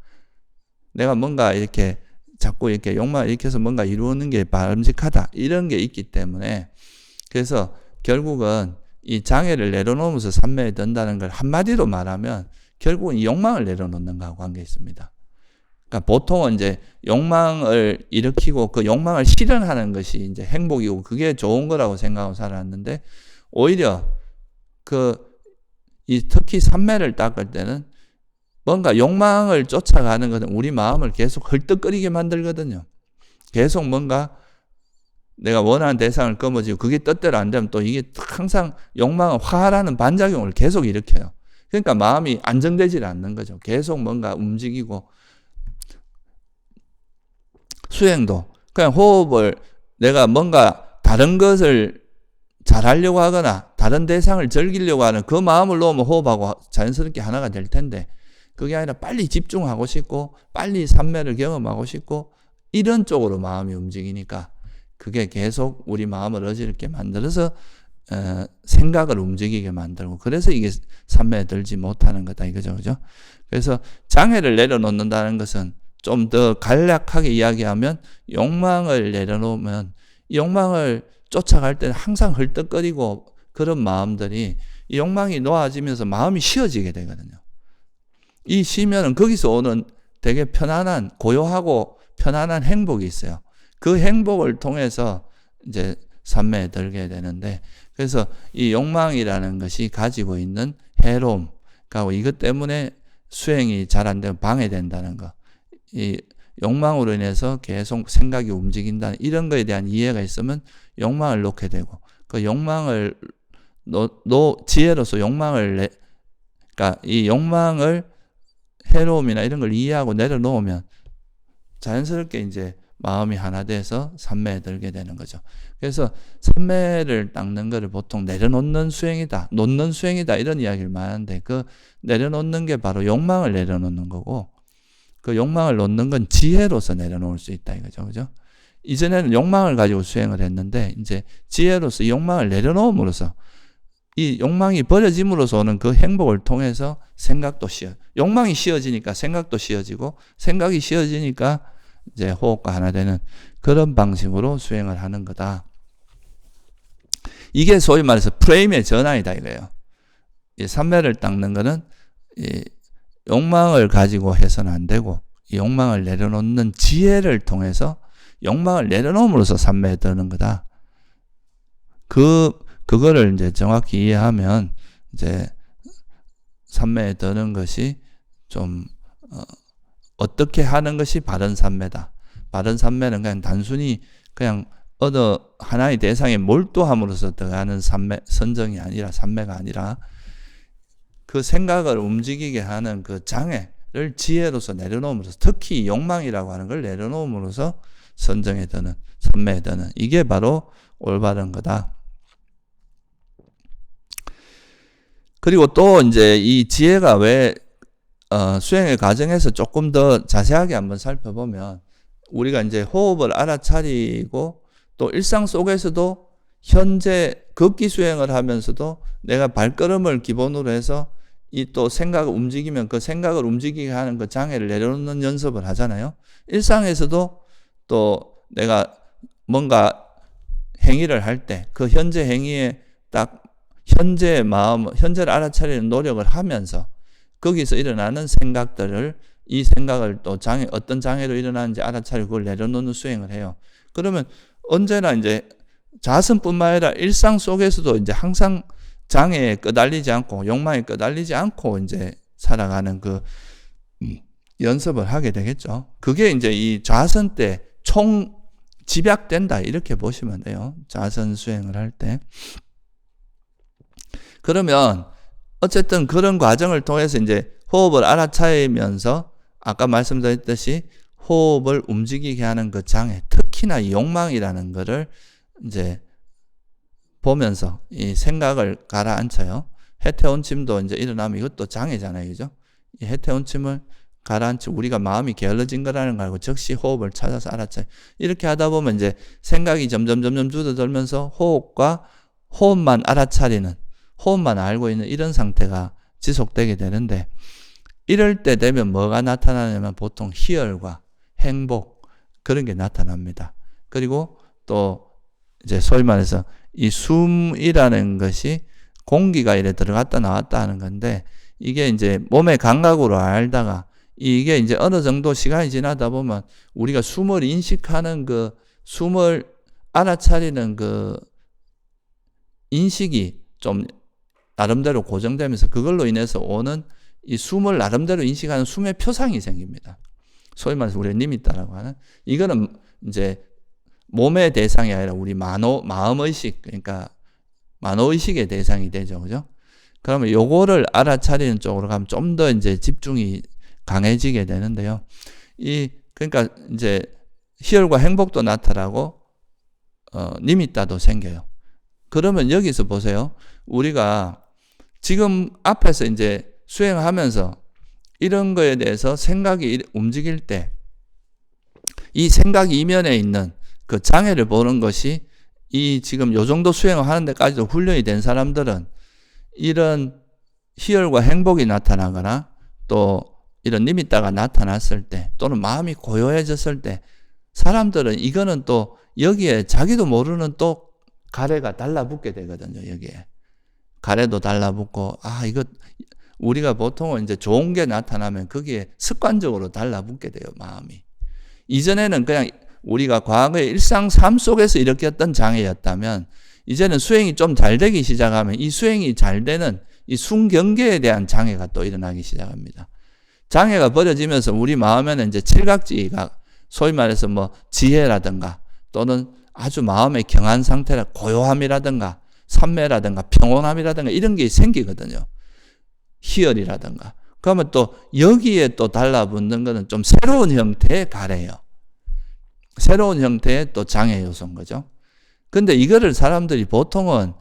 내가 뭔가 이렇게 자꾸 이렇게 욕망을 일으켜서 뭔가 이루는 게 바람직하다. 이런 게 있기 때문에 그래서 결국은 이 장애를 내려놓으면서 삼매에 든다는 걸 한마디로 말하면 결국은 이 욕망을 내려놓는 거하고 관계 있습니다. 그러니까 보통은 이제 욕망을 일으키고 그 욕망을 실현하는 것이 이제 행복이고 그게 좋은 거라고 생각하고 살았는데 오히려 특히 삼매를 닦을 때는 뭔가 욕망을 쫓아가는 것은 우리 마음을 계속 헐떡거리게 만들거든요. 계속 뭔가 내가 원하는 대상을 거머쥐고 그게 뜻대로 안 되면 또 이게 항상 욕망은 화라는 반작용을 계속 일으켜요. 그러니까 마음이 안정되지 않는 거죠. 계속 뭔가 움직이고 수행도 그냥 호흡을 내가 뭔가 다른 것을 잘하려고 하거나 다른 대상을 즐기려고 하는 그 마음을 놓으면 호흡하고 자연스럽게 하나가 될 텐데 그게 아니라 빨리 집중하고 싶고 빨리 삼매를 경험하고 싶고 이런 쪽으로 마음이 움직이니까 그게 계속 우리 마음을 어지럽게 만들어서 생각을 움직이게 만들고 그래서 이게 삼매에 들지 못하는 거다 이거죠. 그죠? 그래서 장애를 내려놓는다는 것은 좀 더 간략하게 이야기하면 욕망을 내려놓으면 이 욕망을 쫓아갈 때는 항상 헐떡거리고 그런 마음들이 이 욕망이 놓아지면서 마음이 쉬어지게 되거든요. 이 쉬면은 거기서 오는 되게 편안한 고요하고 편안한 행복이 있어요. 그 행복을 통해서 이제 삼매에 들게 되는데 그래서 이 욕망이라는 것이 가지고 있는 해로움, 그러니까 이것 때문에 수행이 잘 안 되면 방해된다는 거. 이 욕망으로 인해서 계속 생각이 움직인다는 이런 거에 대한 이해가 있으면 욕망을 놓게 되고 그 욕망을 지혜로서 그러니까 이 욕망을 해로움이나 이런 걸 이해하고 내려놓으면 자연스럽게 이제 마음이 하나 돼서 삼매에 들게 되는 거죠. 그래서 삼매를 닦는 거를 보통 내려놓는 수행이다, 놓는 수행이다 이런 이야기를 많이 하는데 그 내려놓는 게 바로 욕망을 내려놓는 거고 그 욕망을 놓는 건 지혜로서 내려놓을 수 있다 이거죠. 그죠? 이전에는 욕망을 가지고 수행을 했는데 이제 지혜로서 이 욕망을 내려놓음으로써 이 욕망이 버려짐으로써 오는 그 행복을 통해서 생각도 욕망이 쉬어지니까 생각도 쉬어지고 생각이 쉬어지니까 이제 호흡과 하나 되는 그런 방식으로 수행을 하는 거다. 이게 소위 말해서 프레임의 전환이다 이거예요. 이 삼매를 닦는 거는 이 욕망을 가지고 해서는 안 되고 이 욕망을 내려놓는 지혜를 통해서 욕망을 내려놓음으로써 삼매에 드는 거다. 그거를 이제 정확히 이해하면 이제 삼매에 드는 것이 좀 어떻게 하는 것이 바른 삼매다. 바른 삼매는 그냥 단순히 그냥 어느 하나의 대상에 몰두함으로써 들어가는 선정이 아니라 삼매가 아니라 그 생각을 움직이게 하는 그 장애를 지혜로서 내려놓음으로써 특히 욕망이라고 하는 걸 내려놓음으로써 선정에 드는 삼매에 드는 이게 바로 올바른 거다. 그리고 또 이제 이 지혜가 왜 수행의 과정에서 조금 더 자세하게 한번 살펴보면 우리가 이제 호흡을 알아차리고 또 일상 속에서도 현재 극기 수행을 하면서도 내가 발걸음을 기본으로 해서 이 또 생각을 움직이면 그 생각을 움직이게 하는 그 장애를 내려놓는 연습을 하잖아요. 일상에서도 또 내가 뭔가 행위를 할 때 그 현재 행위에 딱 현재의 마음, 현재를 알아차리는 노력을 하면서 거기서 일어나는 생각들을 이 생각을 또 어떤 장애로 일어나는지 알아차리고 그걸 내려놓는 수행을 해요. 그러면 언제나 이제 자선뿐만 아니라 일상 속에서도 이제 항상 장애에 끄달리지 않고 욕망에 끄달리지 않고 이제 살아가는 그 연습을 하게 되겠죠. 그게 이제 이 좌선 때 총 집약된다 이렇게 보시면 돼요. 좌선 수행을 할 때. 그러면 어쨌든 그런 과정을 통해서 이제 호흡을 알아차리면서 아까 말씀드렸듯이 호흡을 움직이게 하는 그 장애, 특히나 이 욕망이라는 거를 이제 보면서 이 생각을 가라앉혀요. 해태온침도 이제 일어나면 이것도 장애잖아요. 그죠? 이 해태온침을 가라앉혀 우리가 마음이 게을러진 거라는 걸 알고 즉시 호흡을 찾아서 알아차려. 이렇게 하다 보면 이제 생각이 점점 줄어들면서 호흡만 알아차리는, 호흡만 알고 있는 이런 상태가 지속되게 되는데 이럴 때 되면 뭐가 나타나냐면 보통 희열과 행복 그런 게 나타납니다. 그리고 또 이제 소위 말해서 이 숨이라는 것이 공기가 이래 들어갔다 나왔다 하는 건데 이게 이제 몸의 감각으로 알다가 이게 이제 어느 정도 시간이 지나다 보면 우리가 숨을 인식하는 그 숨을 알아차리는 그 인식이 좀 나름대로 고정되면서 그걸로 인해서 오는 이 숨을 나름대로 인식하는 숨의 표상이 생깁니다. 소위 말해서 우리가 니미따라고 하는 이거는 이제 몸의 대상이 아니라 우리 마음의식, 그러니까 만호의식의 대상이 되죠. 그죠? 그러면 요거를 알아차리는 쪽으로 가면 좀 더 이제 집중이 강해지게 되는데요. 그러니까 이제 희열과 행복도 나타나고, 니미따도 생겨요. 그러면 여기서 보세요. 우리가 지금 앞에서 이제 수행하면서 이런 거에 대해서 생각이 움직일 때 이 생각 이면에 있는 그 장애를 보는 것이 이 지금 요 정도 수행을 하는 데까지도 훈련이 된 사람들은 이런 희열과 행복이 나타나거나 또 이런 니미따가 나타났을 때 또는 마음이 고요해졌을 때 사람들은 이거는 또 여기에 자기도 모르는 또 가래가 달라붙게 되거든요. 여기에 가래도 달라붙고 이거 우리가 보통은 이제 좋은 게 나타나면 거기에 습관적으로 달라붙게 돼요. 마음이. 이전에는 그냥 우리가 과거의 일상 삶 속에서 일으켰던 장애였다면 이제는 수행이 좀 잘 되기 시작하면 이 수행이 잘 되는 이 순경계에 대한 장애가 또 일어나기 시작합니다. 장애가 버려지면서 우리 마음에는 이제 칠각지가 소위 말해서 뭐 지혜라든가 또는 아주 마음의 경한 상태라 고요함이라든가 삼매라든가 평온함이라든가 이런 게 생기거든요. 희열이라든가. 그러면 또 여기에 또 달라붙는 것은 좀 새로운 형태의 가래예요. 새로운 형태의 또 장애 요소인 거죠. 근데 이거를 사람들이 보통은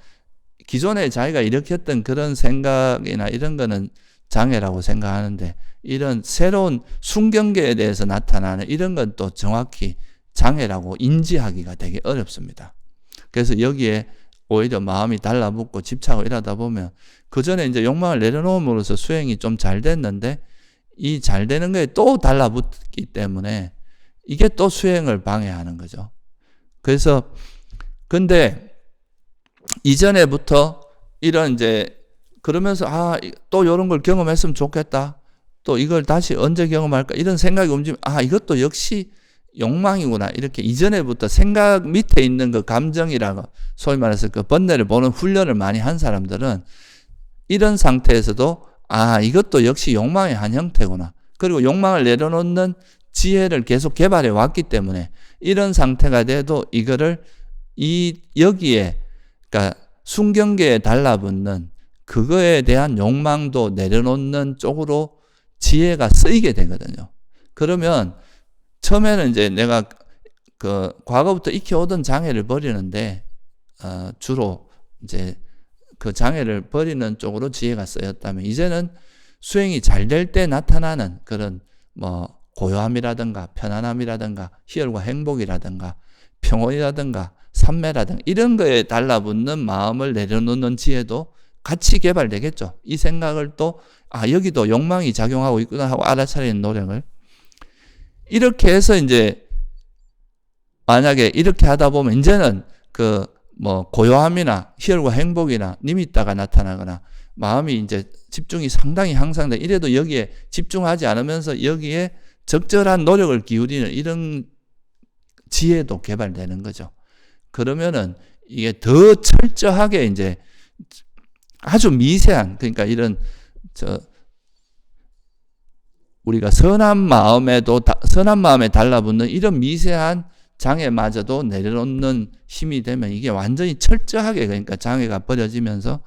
기존에 자기가 일으켰던 그런 생각이나 이런 거는 장애라고 생각하는데 이런 새로운 순경계에 대해서 나타나는 이런 건 또 정확히 장애라고 인지하기가 되게 어렵습니다. 그래서 여기에 오히려 마음이 달라붙고 집착을 이러다 보면 그 전에 이제 욕망을 내려놓음으로써 수행이 좀 잘 됐는데 이 잘 되는 거에 또 달라붙기 때문에 이게 또 수행을 방해하는 거죠. 그래서 근데 이전에부터 이런 이제 그러면서 또 이런 걸 경험했으면 좋겠다. 또 이걸 다시 언제 경험할까? 이런 생각이 움직이면 이것도 역시 욕망이구나. 이렇게 이전에부터 생각 밑에 있는 그 감정이라고 소위 말해서 그 번뇌를 보는 훈련을 많이 한 사람들은 이런 상태에서도 이것도 역시 욕망의 한 형태구나. 그리고 욕망을 내려놓는 지혜를 계속 개발해 왔기 때문에 이런 상태가 돼도 이거를 여기에 그러니까 순경계에 달라붙는 그거에 대한 욕망도 내려놓는 쪽으로 지혜가 쓰이게 되거든요. 그러면 처음에는 이제 내가 그 과거부터 익혀오던 장애를 버리는데 주로 이제 그 장애를 버리는 쪽으로 지혜가 쓰였다면, 이제는 수행이 잘 될 때 나타나는 그런 뭐 고요함이라든가 편안함이라든가 희열과 행복이라든가 평온이라든가 삼매라든가 이런 거에 달라붙는 마음을 내려놓는 지혜도 같이 개발되겠죠. 이 생각을 또 여기도 욕망이 작용하고 있구나 하고 알아차리는 노력을, 이렇게 해서 이제 만약에 이렇게 하다 보면 이제는 그 뭐 고요함이나 희열과 행복이나 니미따가 나타나거나 마음이 이제 집중이 상당히 향상돼, 이래도 여기에 집중하지 않으면서 여기에 적절한 노력을 기울이는 이런 지혜도 개발되는 거죠. 그러면은 이게 더 철저하게 이제 아주 미세한, 그러니까 이런 우리가 선한 마음에 달라붙는 이런 미세한 장애마저도 내려놓는 힘이 되면 이게 완전히 철저하게, 그러니까 장애가 버려지면서,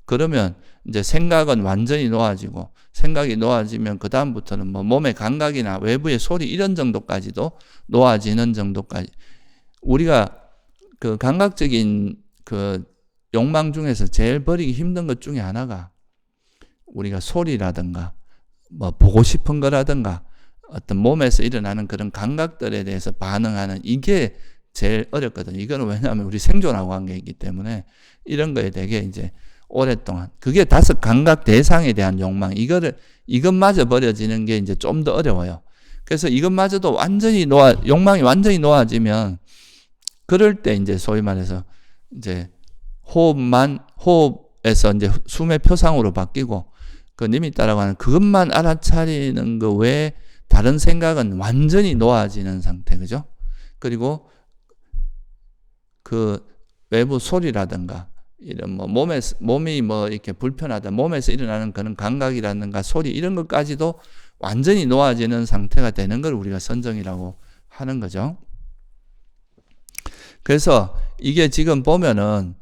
그러면 이제 생각은 완전히 놓아지고, 생각이 놓아지면 그 다음부터는 뭐 몸의 감각이나 외부의 소리 이런 정도까지도 놓아지는 정도까지, 우리가 그 감각적인 그 욕망 중에서 제일 버리기 힘든 것 중에 하나가 우리가 소리라든가 뭐 보고 싶은 거라든가 어떤 몸에서 일어나는 그런 감각들에 대해서 반응하는, 이게 제일 어렵거든요. 이거는 왜냐하면 우리 생존하고 관계이기 때문에 이런 거에 되게 이제 오랫동안, 그게 5 감각 대상에 대한 욕망, 이것마저 버려지는 게 이제 좀 더 어려워요. 그래서 이것마저도 욕망이 완전히 놓아지면, 그럴 때 이제 소위 말해서 이제 호흡에서 이제 숨의 표상으로 바뀌고, 그 니미따라고 하는 그것만 알아차리는 거 외에 다른 생각은 완전히 놓아지는 상태, 그죠? 그리고 그 외부 소리라든가 이런 뭐 몸이 뭐 이렇게 불편하다, 몸에서 일어나는 그런 감각이라든가 소리 이런 것까지도 완전히 놓아지는 상태가 되는 걸 우리가 선정이라고 하는 거죠. 그래서 이게 지금 보면은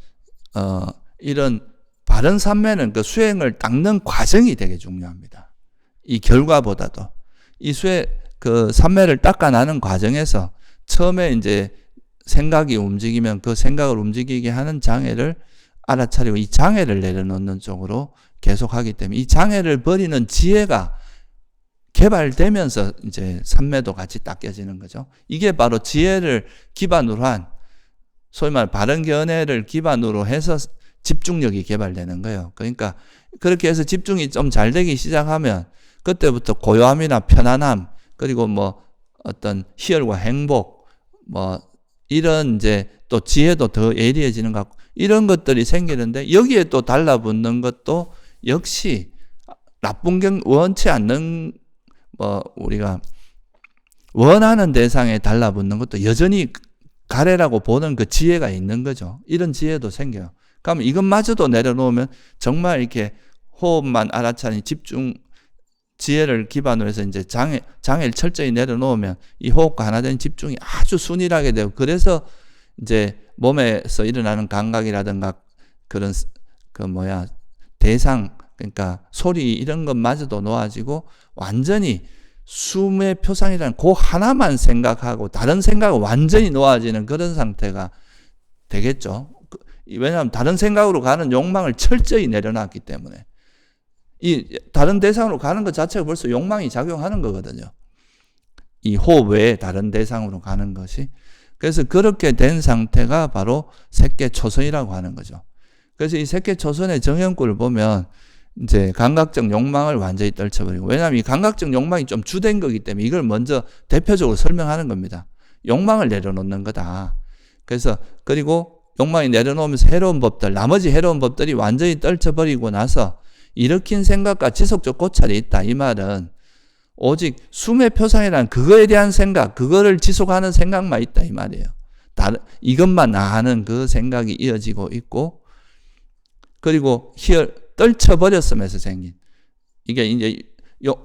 이런 바른 삼매는 그 수행을 닦는 과정이 되게 중요합니다. 이 결과보다도 이 그 삼매를 닦아나는 과정에서 처음에 이제 생각이 움직이면 그 생각을 움직이게 하는 장애를 알아차리고 이 장애를 내려놓는 쪽으로 계속하기 때문에 이 장애를 버리는 지혜가 개발되면서 이제 삼매도 같이 닦여지는 거죠. 이게 바로 지혜를 기반으로 한, 소위 말 바른 견해를 기반으로 해서 집중력이 개발되는 거예요. 그러니까 그렇게 해서 집중이 좀 잘 되기 시작하면 그때부터 고요함이나 편안함, 그리고 뭐 어떤 희열과 행복, 뭐 이런 이제 또 지혜도 더 예리해지는 것 같고 이런 것들이 생기는데, 여기에 또 달라붙는 것도 역시 나쁜 원치 않는 뭐 우리가 원하는 대상에 달라붙는 것도 여전히 가래라고 보는 그 지혜가 있는 거죠. 이런 지혜도 생겨요. 그러면 이것마저도 내려놓으면 정말 이렇게 호흡만 알아차린 집중 지혜를 기반으로 해서 이제 장애를 철저히 내려놓으면 이 호흡과 하나 된 집중이 아주 순일하게 되고, 그래서 이제 몸에서 일어나는 감각이라든가 그런 대상, 그러니까 소리 이런 것마저도 놓아지고 완전히 숨의 표상이라는 그 하나만 생각하고 다른 생각은 완전히 놓아지는 그런 상태가 되겠죠. 왜냐하면 다른 생각으로 가는 욕망을 철저히 내려놨기 때문에 이 다른 대상으로 가는 것 자체가 벌써 욕망이 작용하는 거거든요. 이 호흡 외에 다른 대상으로 가는 것이. 그래서 그렇게 된 상태가 바로 색계초선이라고 하는 거죠. 그래서 이 색계초선의 정형구를 보면 이제 감각적 욕망을 완전히 떨쳐버리고, 왜냐하면 이 감각적 욕망이 좀 주된 거기 때문에 이걸 먼저 대표적으로 설명하는 겁니다. 욕망을 내려놓는 거다. 그래서 그리고 욕망이 내려놓으면서 해로운 법들, 나머지 해로운 법들이 완전히 떨쳐버리고 나서 일으킨 생각과 지속적 고찰이 있다. 이 말은 오직 숨의 표상이라는 그거에 대한 생각, 그거를 지속하는 생각만 있다. 이 말이에요. 이것만 아는 그 생각이 이어지고 있고, 그리고 떨쳐버렸음에서 생긴 이게 이제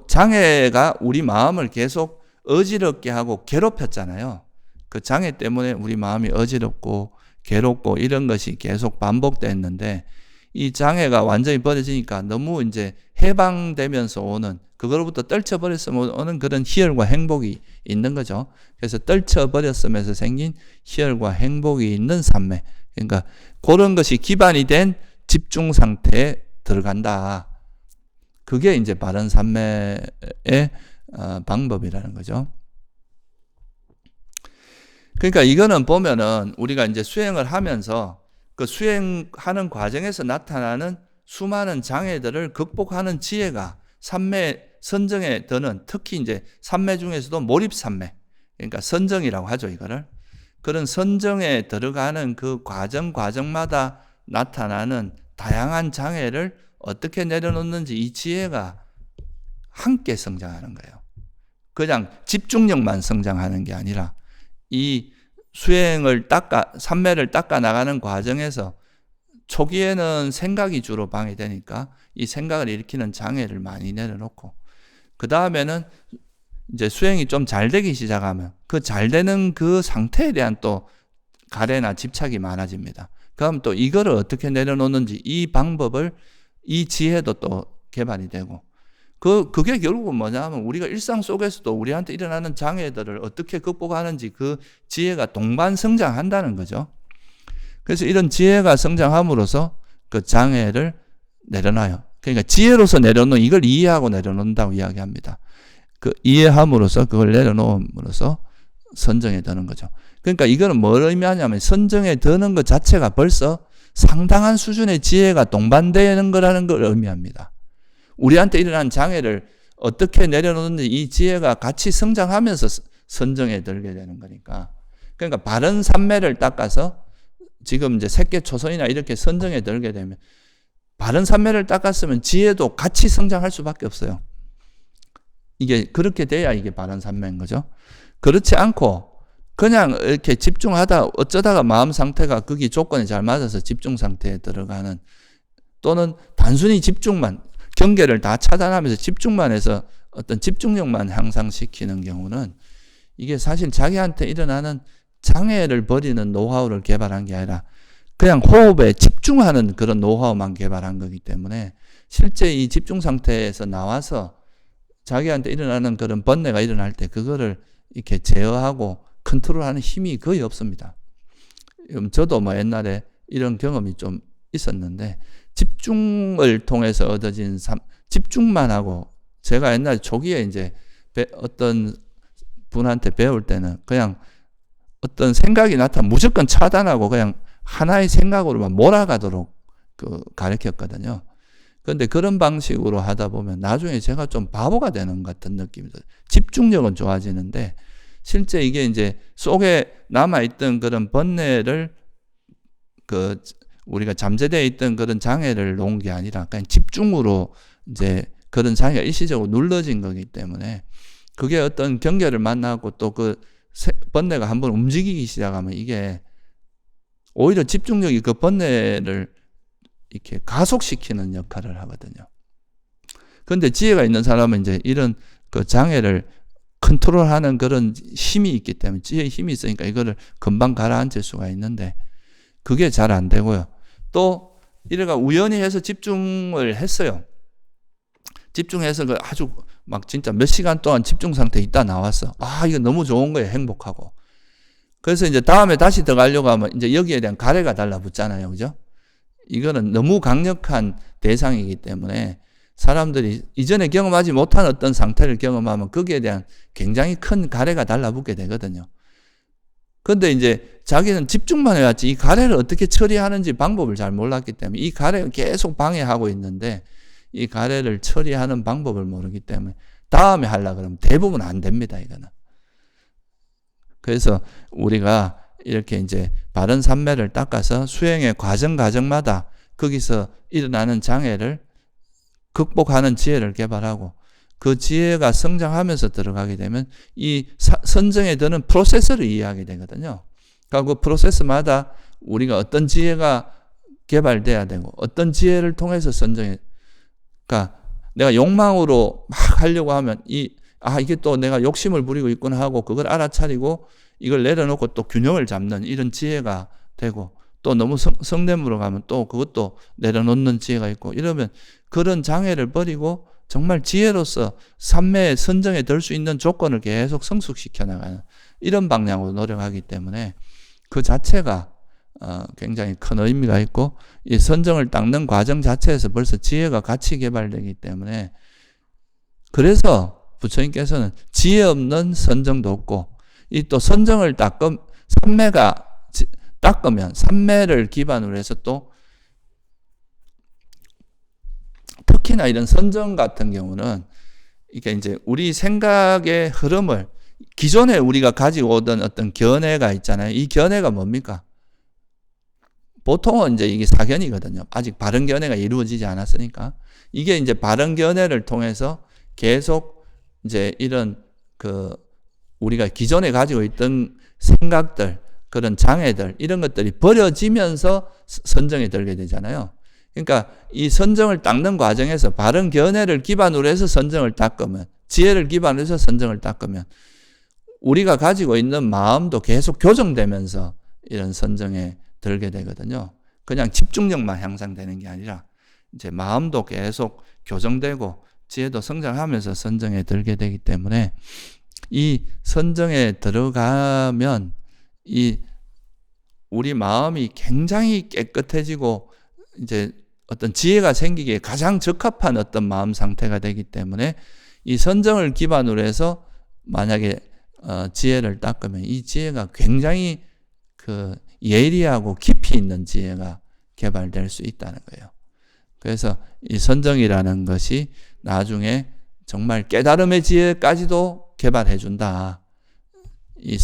장애가 우리 마음을 계속 어지럽게 하고 괴롭혔잖아요. 그 장애 때문에 우리 마음이 어지럽고 괴롭고 이런 것이 계속 반복됐는데, 이 장애가 완전히 버려지니까 너무 이제 해방되면서 오는, 그거로부터 떨쳐버렸으면 오는 그런 희열과 행복이 있는 거죠. 그래서 떨쳐버렸음에서 생긴 희열과 행복이 있는 삼매, 그러니까 그런 것이 기반이 된 집중 상태에 들어간다. 그게 이제 바른 산매의 방법이라는 거죠. 그러니까 이거는 보면은 우리가 이제 수행을 하면서 그 수행하는 과정에서 나타나는 수많은 장애들을 극복하는 지혜가 산매 선정에 드는, 특히 이제 산매 중에서도 몰입산매, 그러니까 선정이라고 하죠, 이거를. 그런 선정에 들어가는 그 과정마다 나타나는 다양한 장애를 어떻게 내려놓는지 이 지혜가 함께 성장하는 거예요. 그냥 집중력만 성장하는 게 아니라 이 수행을 산매를 닦아 나가는 과정에서 초기에는 생각이 주로 방해되니까 이 생각을 일으키는 장애를 많이 내려놓고, 그 다음에는 이제 수행이 좀 잘 되기 시작하면 그 잘 되는 그 상태에 대한 또 가래나 집착이 많아집니다. 그럼 또 이거를 어떻게 내려놓는지 이 방법을, 이 지혜도 또 개발이 되고, 그게 결국은 뭐냐면 우리가 일상 속에서도 우리한테 일어나는 장애들을 어떻게 극복하는지 그 지혜가 동반 성장한다는 거죠. 그래서 이런 지혜가 성장함으로써 그 장애를 내려놔요. 그러니까 지혜로서 내려놓는, 이걸 이해하고 내려놓는다고 이야기합니다. 그 이해함으로써 그걸 내려놓음으로써 선정에 드는 거죠. 그러니까 이거는 뭘 의미하냐면 선정에 드는 것 자체가 벌써 상당한 수준의 지혜가 동반되는 거라는 걸 의미합니다. 우리한테 일어난 장애를 어떻게 내려놓는지 이 지혜가 같이 성장하면서 선정에 들게 되는 거니까. 그러니까 바른 산매를 닦아서 지금 이제 색계 초선이나 이렇게 선정에 들게 되면 바른 산매를 닦았으면 지혜도 같이 성장할 수밖에 없어요. 이게 그렇게 돼야 이게 바른 산매인 거죠. 그렇지 않고 그냥 이렇게 집중하다 어쩌다가 마음 상태가 거기 조건에 잘 맞아서 집중 상태에 들어가는, 또는 단순히 집중만, 경계를 다 차단하면서 집중만 해서 어떤 집중력만 향상시키는 경우는 이게 사실 자기한테 일어나는 장애를 버리는 노하우를 개발한 게 아니라 그냥 호흡에 집중하는 그런 노하우만 개발한 거기 때문에 실제 이 집중 상태에서 나와서 자기한테 일어나는 그런 번뇌가 일어날 때 그거를 이렇게 제어하고 컨트롤하는 힘이 거의 없습니다. 저도 뭐 옛날에 이런 경험이 좀 있었는데 집중을 통해서 얻어진 집중만 하고, 제가 옛날 초기에 이제 어떤 분한테 배울 때는 그냥 어떤 생각이 나타나면 무조건 차단하고 그냥 하나의 생각으로만 몰아가도록 가르쳤거든요. 그런데 그런 방식으로 하다 보면 나중에 제가 좀 바보가 되는 것 같은 느낌이 들어요. 집중력은 좋아지는데 실제 이게 이제 속에 남아있던 그런 번뇌를 우리가 잠재되어 있던 그런 장애를 놓은 게 아니라 그냥 집중으로 이제 그런 장애가 일시적으로 눌러진 거기 때문에 그게 어떤 경계를 만나고 또 그 번뇌가 한번 움직이기 시작하면 이게 오히려 집중력이 그 번뇌를 이렇게 가속시키는 역할을 하거든요. 그런데 지혜가 있는 사람은 이제 이런 그 장애를 컨트롤하는 그런 힘이 있기 때문에, 지혜의 힘이 있으니까 이거를 금방 가라앉힐 수가 있는데 그게 잘 안 되고요. 또 이래가 우연히 해서 집중을 했어요. 집중해서 아주 막 진짜 몇 시간 동안 집중 상태에 있다 나왔어. 이거 너무 좋은 거예요. 행복하고. 그래서 이제 다음에 다시 들어가려고 하면 이제 여기에 대한 가래가 달라붙잖아요. 그죠? 이거는 너무 강력한 대상이기 때문에 사람들이 이전에 경험하지 못한 어떤 상태를 경험하면 거기에 대한 굉장히 큰 가래가 달라붙게 되거든요. 그런데 이제 자기는 집중만 해왔지 이 가래를 어떻게 처리하는지 방법을 잘 몰랐기 때문에 이 가래가 계속 방해하고 있는데 이 가래를 처리하는 방법을 모르기 때문에 다음에 하려고 그러면 대부분 안 됩니다, 이거는. 그래서 우리가 이렇게 이제 바른 산매를 닦아서 수행의 과정마다 거기서 일어나는 장애를 극복하는 지혜를 개발하고 그 지혜가 성장하면서 들어가게 되면 이 선정에 드는 프로세스를 이해하게 되거든요. 그러니까 그 프로세스마다 우리가 어떤 지혜가 개발돼야 되고 어떤 지혜를 통해서 선정해, 그러니까 내가 욕망으로 막 하려고 하면 이게 또 내가 욕심을 부리고 있구나 하고 그걸 알아차리고 이걸 내려놓고 또 균형을 잡는 이런 지혜가 되고, 또 너무 성냄으로 가면 또 그것도 내려놓는 지혜가 있고, 이러면 그런 장애를 버리고 정말 지혜로서 산매의 선정에 들 수 있는 조건을 계속 성숙시켜 나가는 이런 방향으로 노력하기 때문에 그 자체가 굉장히 큰 의미가 있고, 이 선정을 닦는 과정 자체에서 벌써 지혜가 같이 개발되기 때문에, 그래서 부처님께서는 지혜 없는 선정도 없고, 이 또 선정을 닦으면 삼매를 기반으로 해서 또 특히나 이런 선정 같은 경우는 이게 이제 우리 생각의 흐름을, 기존에 우리가 가지고 오던 어떤 견해가 있잖아요. 이 견해가 뭡니까? 보통은 이제 이게 사견이거든요. 아직 바른 견해가 이루어지지 않았으니까. 이게 이제 바른 견해를 통해서 계속 이제 이런 우리가 기존에 가지고 있던 생각들, 그런 장애들, 이런 것들이 버려지면서 선정에 들게 되잖아요. 그러니까 이 선정을 닦는 과정에서 바른 견해를 기반으로 해서 선정을 닦으면, 지혜를 기반으로 해서 선정을 닦으면 우리가 가지고 있는 마음도 계속 교정되면서 이런 선정에 들게 되거든요. 그냥 집중력만 향상되는 게 아니라 이제 마음도 계속 교정되고 지혜도 성장하면서 선정에 들게 되기 때문에, 이 선정에 들어가면 우리 마음이 굉장히 깨끗해지고 이제 어떤 지혜가 생기기에 가장 적합한 어떤 마음 상태가 되기 때문에, 이 선정을 기반으로 해서 만약에 지혜를 닦으면 이 지혜가 굉장히 예리하고 깊이 있는 지혜가 개발될 수 있다는 거예요. 그래서 이 선정이라는 것이 나중에 정말 깨달음의 지혜까지도 개발해 준다. 이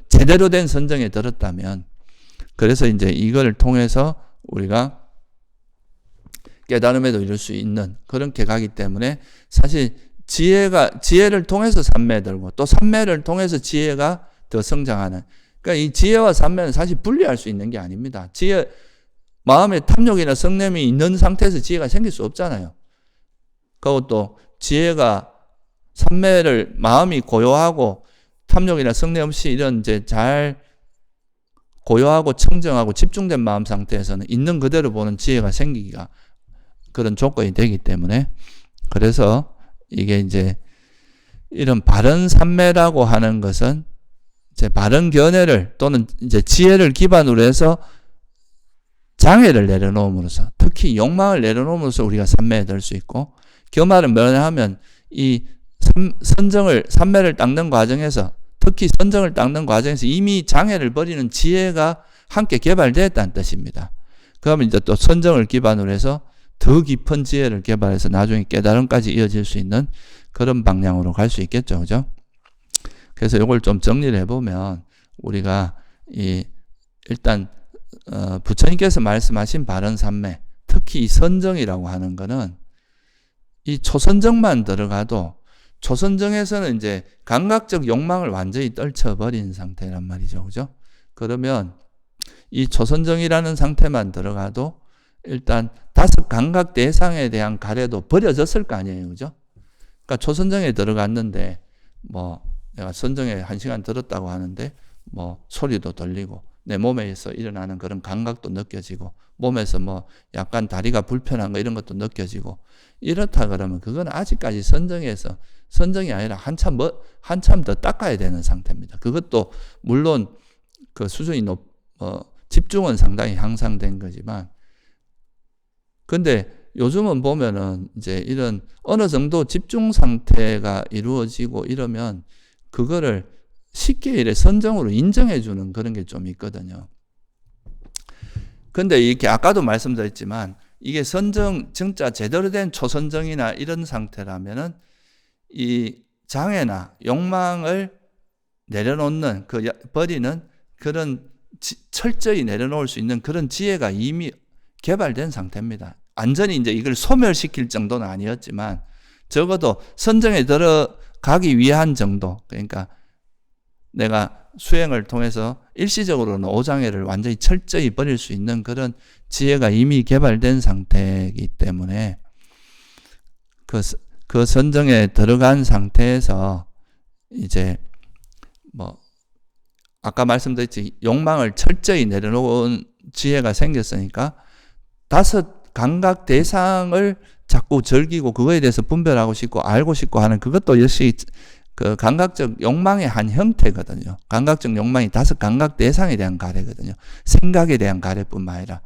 제대로 된 선정에 들었다면, 그래서 이제 이걸 통해서 우리가 깨달음에도 이룰 수 있는 그런 게 때문에, 사실 지혜를 통해서 삼매에 들고 또 삼매를 통해서 지혜가 더 성장하는, 그러니까 이 지혜와 삼매는 사실 분리할 수 있는 게 아닙니다. 마음에 탐욕이나 성냄이 있는 상태에서 지혜가 생길 수 없잖아요. 그리고 또 지혜가 마음이 고요하고 탐욕이나 성냄 없이 이런 이제 잘 고요하고 청정하고 집중된 마음 상태에서는 있는 그대로 보는 지혜가 생기기가 그런 조건이 되기 때문에, 그래서 이게 이제 이런 바른 삼매라고 하는 것은 이제 바른 견해를 또는 이제 지혜를 기반으로 해서 장애를 내려놓음으로써, 특히 욕망을 내려놓음으로써 우리가 삼매에 들 수 있고, 그 말은 뭐냐면 이 삼매를 닦는 과정에서, 특히 선정을 닦는 과정에서 이미 장애를 버리는 지혜가 함께 개발되었다는 뜻입니다. 그러면 이제 또 선정을 기반으로 해서 더 깊은 지혜를 개발해서 나중에 깨달음까지 이어질 수 있는 그런 방향으로 갈 수 있겠죠. 그죠? 그래서 이걸 좀 정리를 해보면, 우리가 일단 부처님께서 말씀하신 바른 삼매, 특히 이 선정이라고 하는 거는 이 초선정만 들어가도, 초선정에서는 이제 감각적 욕망을 완전히 떨쳐버린 상태란 말이죠. 그죠? 그러면 이 초선정이라는 상태만 들어가도 일단 다섯 감각 대상에 대한 가래도 버려졌을 거 아니에요. 그죠? 그러니까 초선정에 들어갔는데, 내가 선정에 1시간 들었다고 하는데, 소리도 들리고, 내 몸에서 일어나는 그런 감각도 느껴지고, 몸에서 약간 다리가 불편한 거 이런 것도 느껴지고, 이렇다 그러면 그건 아직까지 선정이 아니라 한참 더 닦아야 되는 상태입니다. 그것도 물론 그 수준이 집중은 상당히 향상된 거지만, 근데 요즘은 보면은 이제 이런 어느 정도 집중 상태가 이루어지고 이러면 그거를 쉽게 이래 선정으로 인정해 주는 그런 게 좀 있거든요. 근데 이렇게 아까도 말씀드렸지만, 이게 진짜 제대로 된 초선정이나 이런 상태라면은 이 장애나 욕망을 내려놓는, 버리는 그런 철저히 내려놓을 수 있는 그런 지혜가 이미 개발된 상태입니다. 완전히 이제 이걸 소멸시킬 정도는 아니었지만, 적어도 선정에 들어가기 위한 정도, 그러니까 내가 수행을 통해서 일시적으로는 오장애를 완전히 철저히 버릴 수 있는 그런 지혜가 이미 개발된 상태이기 때문에, 그 선정에 들어간 상태에서 이제 아까 말씀드렸지, 욕망을 철저히 내려놓은 지혜가 생겼으니까 다섯 감각 대상을 자꾸 즐기고 그거에 대해서 분별하고 싶고 알고 싶고 하는, 그것도 역시 그 감각적 욕망의 한 형태거든요. 감각적 욕망이 5 감각 대상에 대한 가래거든요. 생각에 대한 가래뿐만 아니라.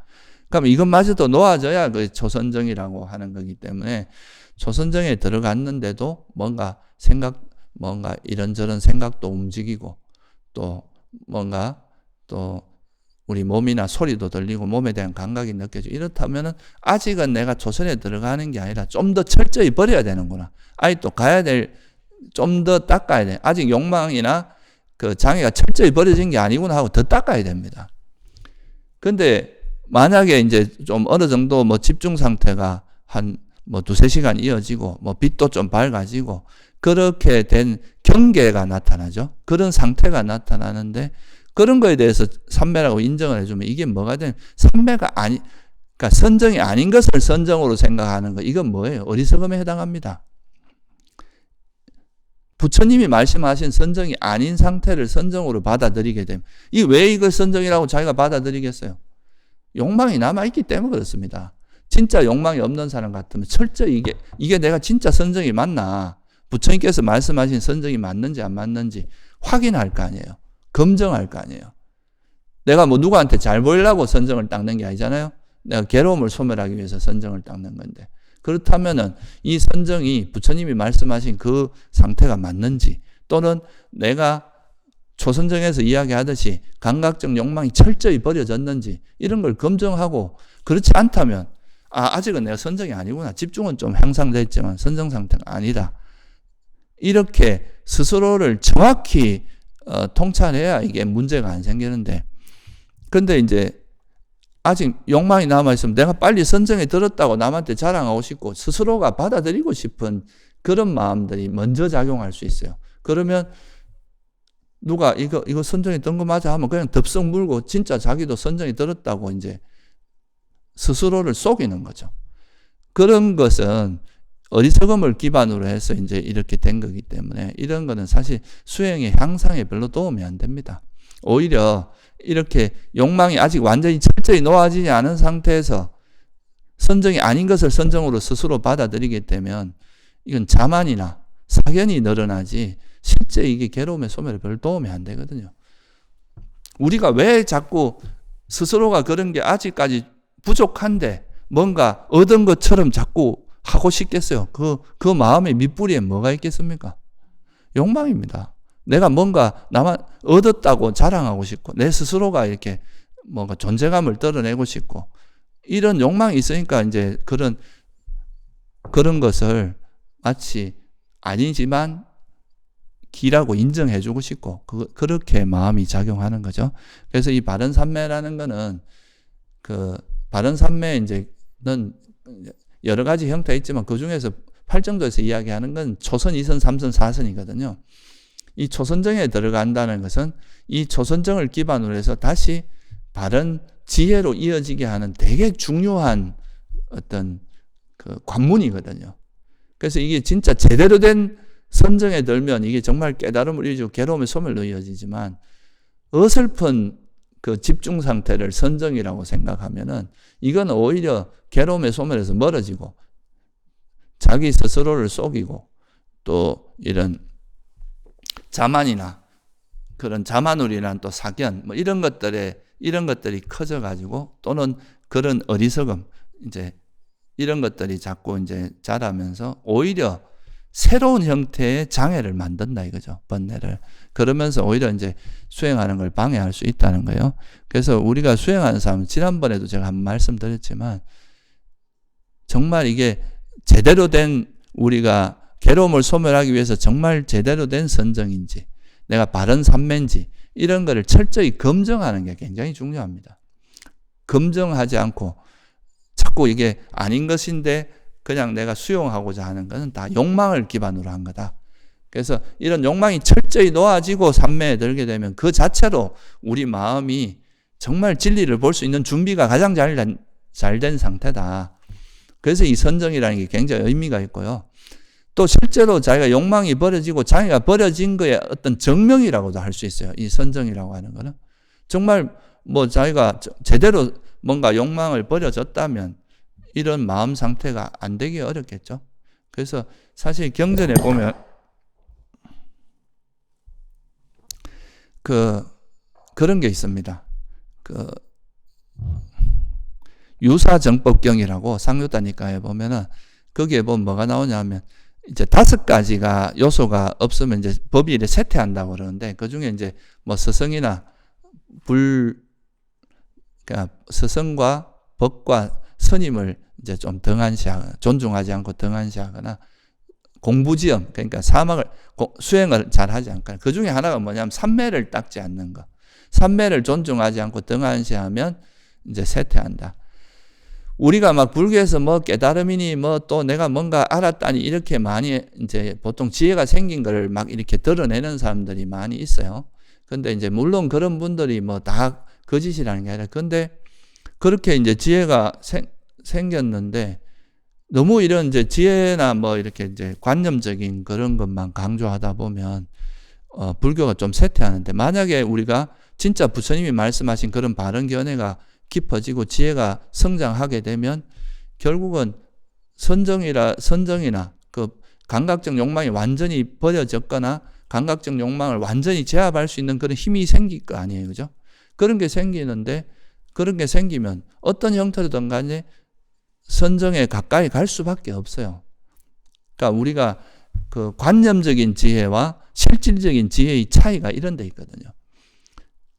그럼 이것마저도 놓아져야 그 초선정이라고 하는 거기 때문에 초선정에 들어갔는데도 뭔가 이런저런 생각도 움직이고 또 뭔가 또 우리 몸이나 소리도 들리고 몸에 대한 감각이 느껴지고 이렇다면은 아직은 내가 초선에 들어가는 게 아니라 좀 더 철저히 버려야 되는구나. 아직도 가야 될 좀 더 닦아야 돼. 아직 욕망이나 그 장애가 철저히 버려진 게 아니구나 하고 더 닦아야 됩니다. 근데 만약에 이제 좀 어느 정도 뭐 집중 상태가 한 뭐 2-3시간 이어지고 뭐 빛도 좀 밝아지고 그렇게 된 경계가 나타나죠. 그런 상태가 나타나는데 그런 거에 대해서 삼매라고 인정을 해주면 이게 뭐가 되는 삼매가 그러니까 선정이 아닌 것을 선정으로 생각하는 거 이건 뭐예요? 어리석음에 해당합니다. 부처님이 말씀하신 선정이 아닌 상태를 선정으로 받아들이게 되면 왜 이걸 선정이라고 자기가 받아들이겠어요? 욕망이 남아있기 때문에 그렇습니다. 진짜 욕망이 없는 사람 같으면 철저히 이게 내가 진짜 선정이 맞나 부처님께서 말씀하신 선정이 맞는지 안 맞는지 확인할 거 아니에요. 검증할 거 아니에요. 내가 뭐 누구한테 잘 보이려고 선정을 닦는 게 아니잖아요. 내가 괴로움을 소멸하기 위해서 선정을 닦는 건데 그렇다면은 이 선정이 부처님이 말씀하신 그 상태가 맞는지 또는 내가 초선정에서 이야기하듯이 감각적 욕망이 철저히 버려졌는지 이런 걸 검증하고 그렇지 않다면 아직은 내가 선정이 아니구나. 집중은 좀 향상되어 있지만 선정 상태가 아니다. 이렇게 스스로를 정확히 통찰해야 이게 문제가 안 생기는데 근데 이제 아직 욕망이 남아있으면 내가 빨리 선정에 들었다고 남한테 자랑하고 싶고 스스로가 받아들이고 싶은 그런 마음들이 먼저 작용할 수 있어요. 그러면 누가 이거 선정에 든 거 맞아 하면 그냥 덥석 물고 진짜 자기도 선정에 들었다고 이제 스스로를 속이는 거죠. 그런 것은 어리석음을 기반으로 해서 이제 이렇게 된 거기 때문에 이런 거는 사실 수행의 향상에 별로 도움이 안 됩니다. 오히려 이렇게 욕망이 아직 완전히 철저히 놓아지지 않은 상태에서 선정이 아닌 것을 선정으로 스스로 받아들이게 되면 이건 자만이나 사견이 늘어나지 실제 이게 괴로움의 소멸에 별 도움이 안 되거든요. 우리가 왜 자꾸 스스로가 그런 게 아직까지 부족한데 뭔가 얻은 것처럼 자꾸 하고 싶겠어요. 그 마음의 밑뿌리에 뭐가 있겠습니까? 욕망입니다. 내가 뭔가 나만 얻었다고 자랑하고 싶고 내 스스로가 이렇게 뭔가 존재감을 드러내고 싶고 이런 욕망이 있으니까 이제 그런 것을 마치 아니지만 기라고 인정해주고 싶고 그렇게 마음이 작용하는 거죠. 그래서 이 바른삼매라는 거는 그 바른삼매 이제는 여러 가지 형태가 있지만 그 중에서 팔정도에서 이야기하는 건 초선, 2선, 3선, 4선이거든요. 이 초선정에 들어간다는 것은 이 초선정을 기반으로 해서 다시 바른 지혜로 이어지게 하는 되게 중요한 어떤 그 관문이거든요. 그래서 이게 진짜 제대로 된 선정에 들면 이게 정말 깨달음을 이루고 괴로움의 소멸로 이어지지만 어설픈 그 집중 상태를 선정이라고 생각하면은 이건 오히려 괴로움의 소멸에서 멀어지고 자기 스스로를 속이고 또 이런 자만이나 그런 자만울이란 또 사견 뭐 이런 것들이 커져가지고 또는 그런 어리석음 이제 이런 것들이 자꾸 이제 자라면서 오히려 새로운 형태의 장애를 만든다 이거죠. 번뇌를. 그러면서 오히려 이제 수행하는 걸 방해할 수 있다는 거예요. 그래서 우리가 수행하는 사람은 지난번에도 제가 한 말씀드렸지만 정말 이게 제대로 된 우리가 괴로움을 소멸하기 위해서 정말 제대로 된 선정인지 내가 바른 삼매인지 이런 거를 철저히 검증하는 게 굉장히 중요합니다. 검증하지 않고 자꾸 이게 아닌 것인데 그냥 내가 수용하고자 하는 것은 다 욕망을 기반으로 한 거다. 그래서 이런 욕망이 철저히 놓아지고 삼매에 들게 되면 그 자체로 우리 마음이 정말 진리를 볼 수 있는 준비가 가장 잘 된 상태다. 그래서 이 선정이라는 게 굉장히 의미가 있고요. 또 실제로 자기가 욕망이 버려지고 장애가 버려진 거에 어떤 증명이라고도 할 수 있어요. 이 선정이라고 하는 거는. 정말 뭐 자기가 제대로 뭔가 욕망을 버려졌다면 이런 마음 상태가 안 되기 어렵겠죠. 그래서 사실 경전에 보면 그런 게 있습니다. 유사정법경이라고 상유다니까에 보면은 거기에 보면 뭐가 나오냐면 이제 5가지가 요소가 없으면 이제 법이 이렇게 쇠퇴한다고 그러는데 그 중에 이제 뭐 서성이나 그러니까 서성과 법과 선임을 이제 좀 등한시하거나 존중하지 않고 등한시하거나 공부지엄 그러니까 사막을 수행을 잘하지 않거나 그 중에 하나가 뭐냐면 삼매를 닦지 않는 거. 삼매를 존중하지 않고 등한시하면 이제 쇠퇴한다. 우리가 막 불교에서 뭐 깨달음이니 뭐 또 내가 뭔가 알았다니 이렇게 많이 이제 보통 지혜가 생긴 걸 막 이렇게 드러내는 사람들이 많이 있어요. 근데 이제 물론 그런 분들이 뭐 다 거짓이라는 게 아니라 근데 그렇게 이제 지혜가 생겼는데 너무 이런 이제 지혜나 뭐 이렇게 이제 관념적인 그런 것만 강조하다 보면 불교가 좀 쇠퇴하는데 만약에 우리가 진짜 부처님이 말씀하신 그런 바른 견해가 깊어지고 지혜가 성장하게 되면 결국은 선정이나 그 감각적 욕망이 완전히 버려졌거나 감각적 욕망을 완전히 제압할 수 있는 그런 힘이 생길 거 아니에요. 그죠? 그런 게 생기는데 그런 게 생기면 어떤 형태로든 간에 선정에 가까이 갈 수밖에 없어요. 그러니까 우리가 그 관념적인 지혜와 실질적인 지혜의 차이가 이런 데 있거든요.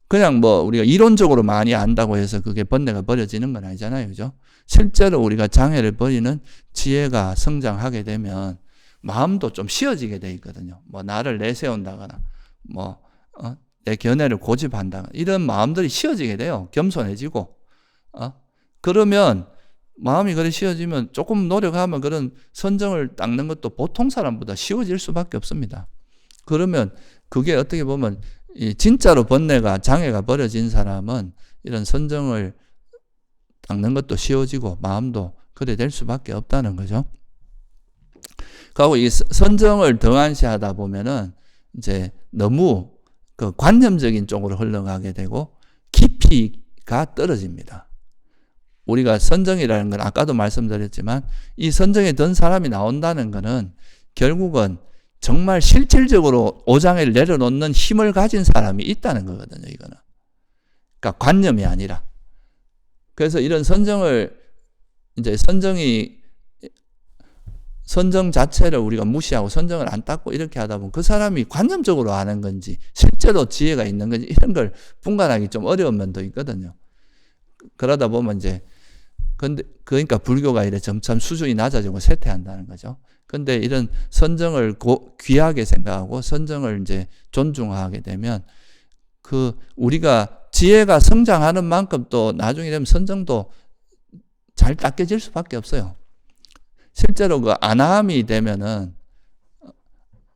그냥 뭐 우리가 이론적으로 많이 안다고 해서 그게 번뇌가 버려지는 건 아니잖아요. 그죠? 실제로 우리가 장애를 버리는 지혜가 성장하게 되면 마음도 좀 쉬어지게 돼 있거든요. 뭐 나를 내세운다거나 뭐 내 견해를 고집한다거나 이런 마음들이 쉬어지게 돼요. 겸손해지고 그러면 마음이 그래 쉬어지면 조금 노력하면 그런 선정을 닦는 것도 보통 사람보다 쉬워질 수밖에 없습니다. 그러면 그게 어떻게 보면 진짜로 번뇌가 장애가 버려진 사람은 이런 선정을 닦는 것도 쉬워지고 마음도 그래 될 수밖에 없다는 거죠. 그리고 이 선정을 등한시하다 보면은 이제 너무 그 관념적인 쪽으로 흘러가게 되고 깊이가 떨어집니다. 우리가 선정이라는 건 아까도 말씀드렸지만 이 선정에 든 사람이 나온다는 것은 결국은 정말 실질적으로 오장을 내려놓는 힘을 가진 사람이 있다는 거거든요, 이거는. 그러니까 관념이 아니라. 그래서 이런 선정 자체를 우리가 무시하고 선정을 안 닦고 이렇게 하다 보면 그 사람이 관념적으로 아는 건지 실제로 지혜가 있는 건지 이런 걸 분간하기 좀 어려운 면도 있거든요. 그러다 보면 이제 그러니까 불교가 이래 점점 수준이 낮아지고 쇠퇴한다는 거죠. 근데 이런 선정을 귀하게 생각하고 선정을 이제 존중하게 되면 우리가 지혜가 성장하는 만큼 또 나중에 되면 선정도 잘 닦여질 수밖에 없어요. 실제로 그 아나함이 되면은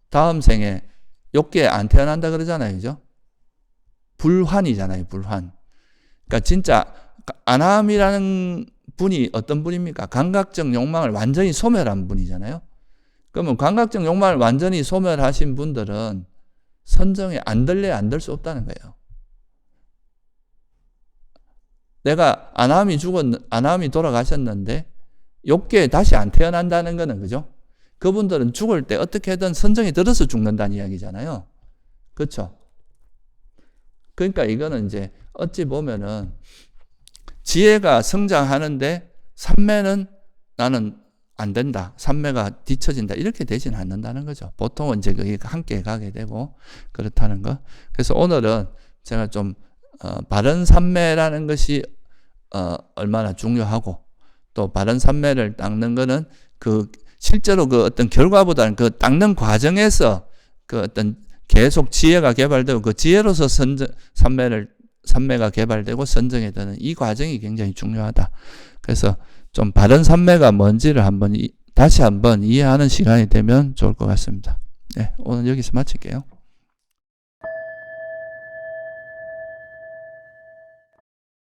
다음 생에 욕계에 안 태어난다 그러잖아요. 그죠? 불환이잖아요. 불환. 그러니까 진짜 아나함이라는 분이 어떤 분입니까? 감각적 욕망을 완전히 소멸한 분이잖아요. 그러면 감각적 욕망을 완전히 소멸하신 분들은 선정에 안 들 수 없다는 거예요. 내가 아나함이 돌아가셨는데 욕계에 다시 안 태어난다는 거는 그죠? 그분들은 죽을 때 어떻게든 선정에 들어서 죽는다는 이야기잖아요. 그렇죠? 그러니까 이거는 이제 어찌 보면은 지혜가 성장하는데 삼매는 나는 안 된다. 삼매가 뒤처진다. 이렇게 되지는 않는다는 거죠. 보통은 이제 그게 함께 가게 되고 그렇다는 거. 그래서 오늘은 제가 좀 바른 삼매라는 것이 얼마나 중요하고 또 바른 삼매를 닦는 거는 실제로 그 어떤 결과보다는 그 닦는 과정에서 그 어떤 계속 지혜가 개발되고 그 지혜로서 삼매가 개발되고 선정에 드는 이 과정이 굉장히 중요하다. 그래서 좀 바른 삼매가 뭔지를 다시 한번 이해하는 시간이 되면 좋을 것 같습니다. 네, 오늘 여기서 마칠게요.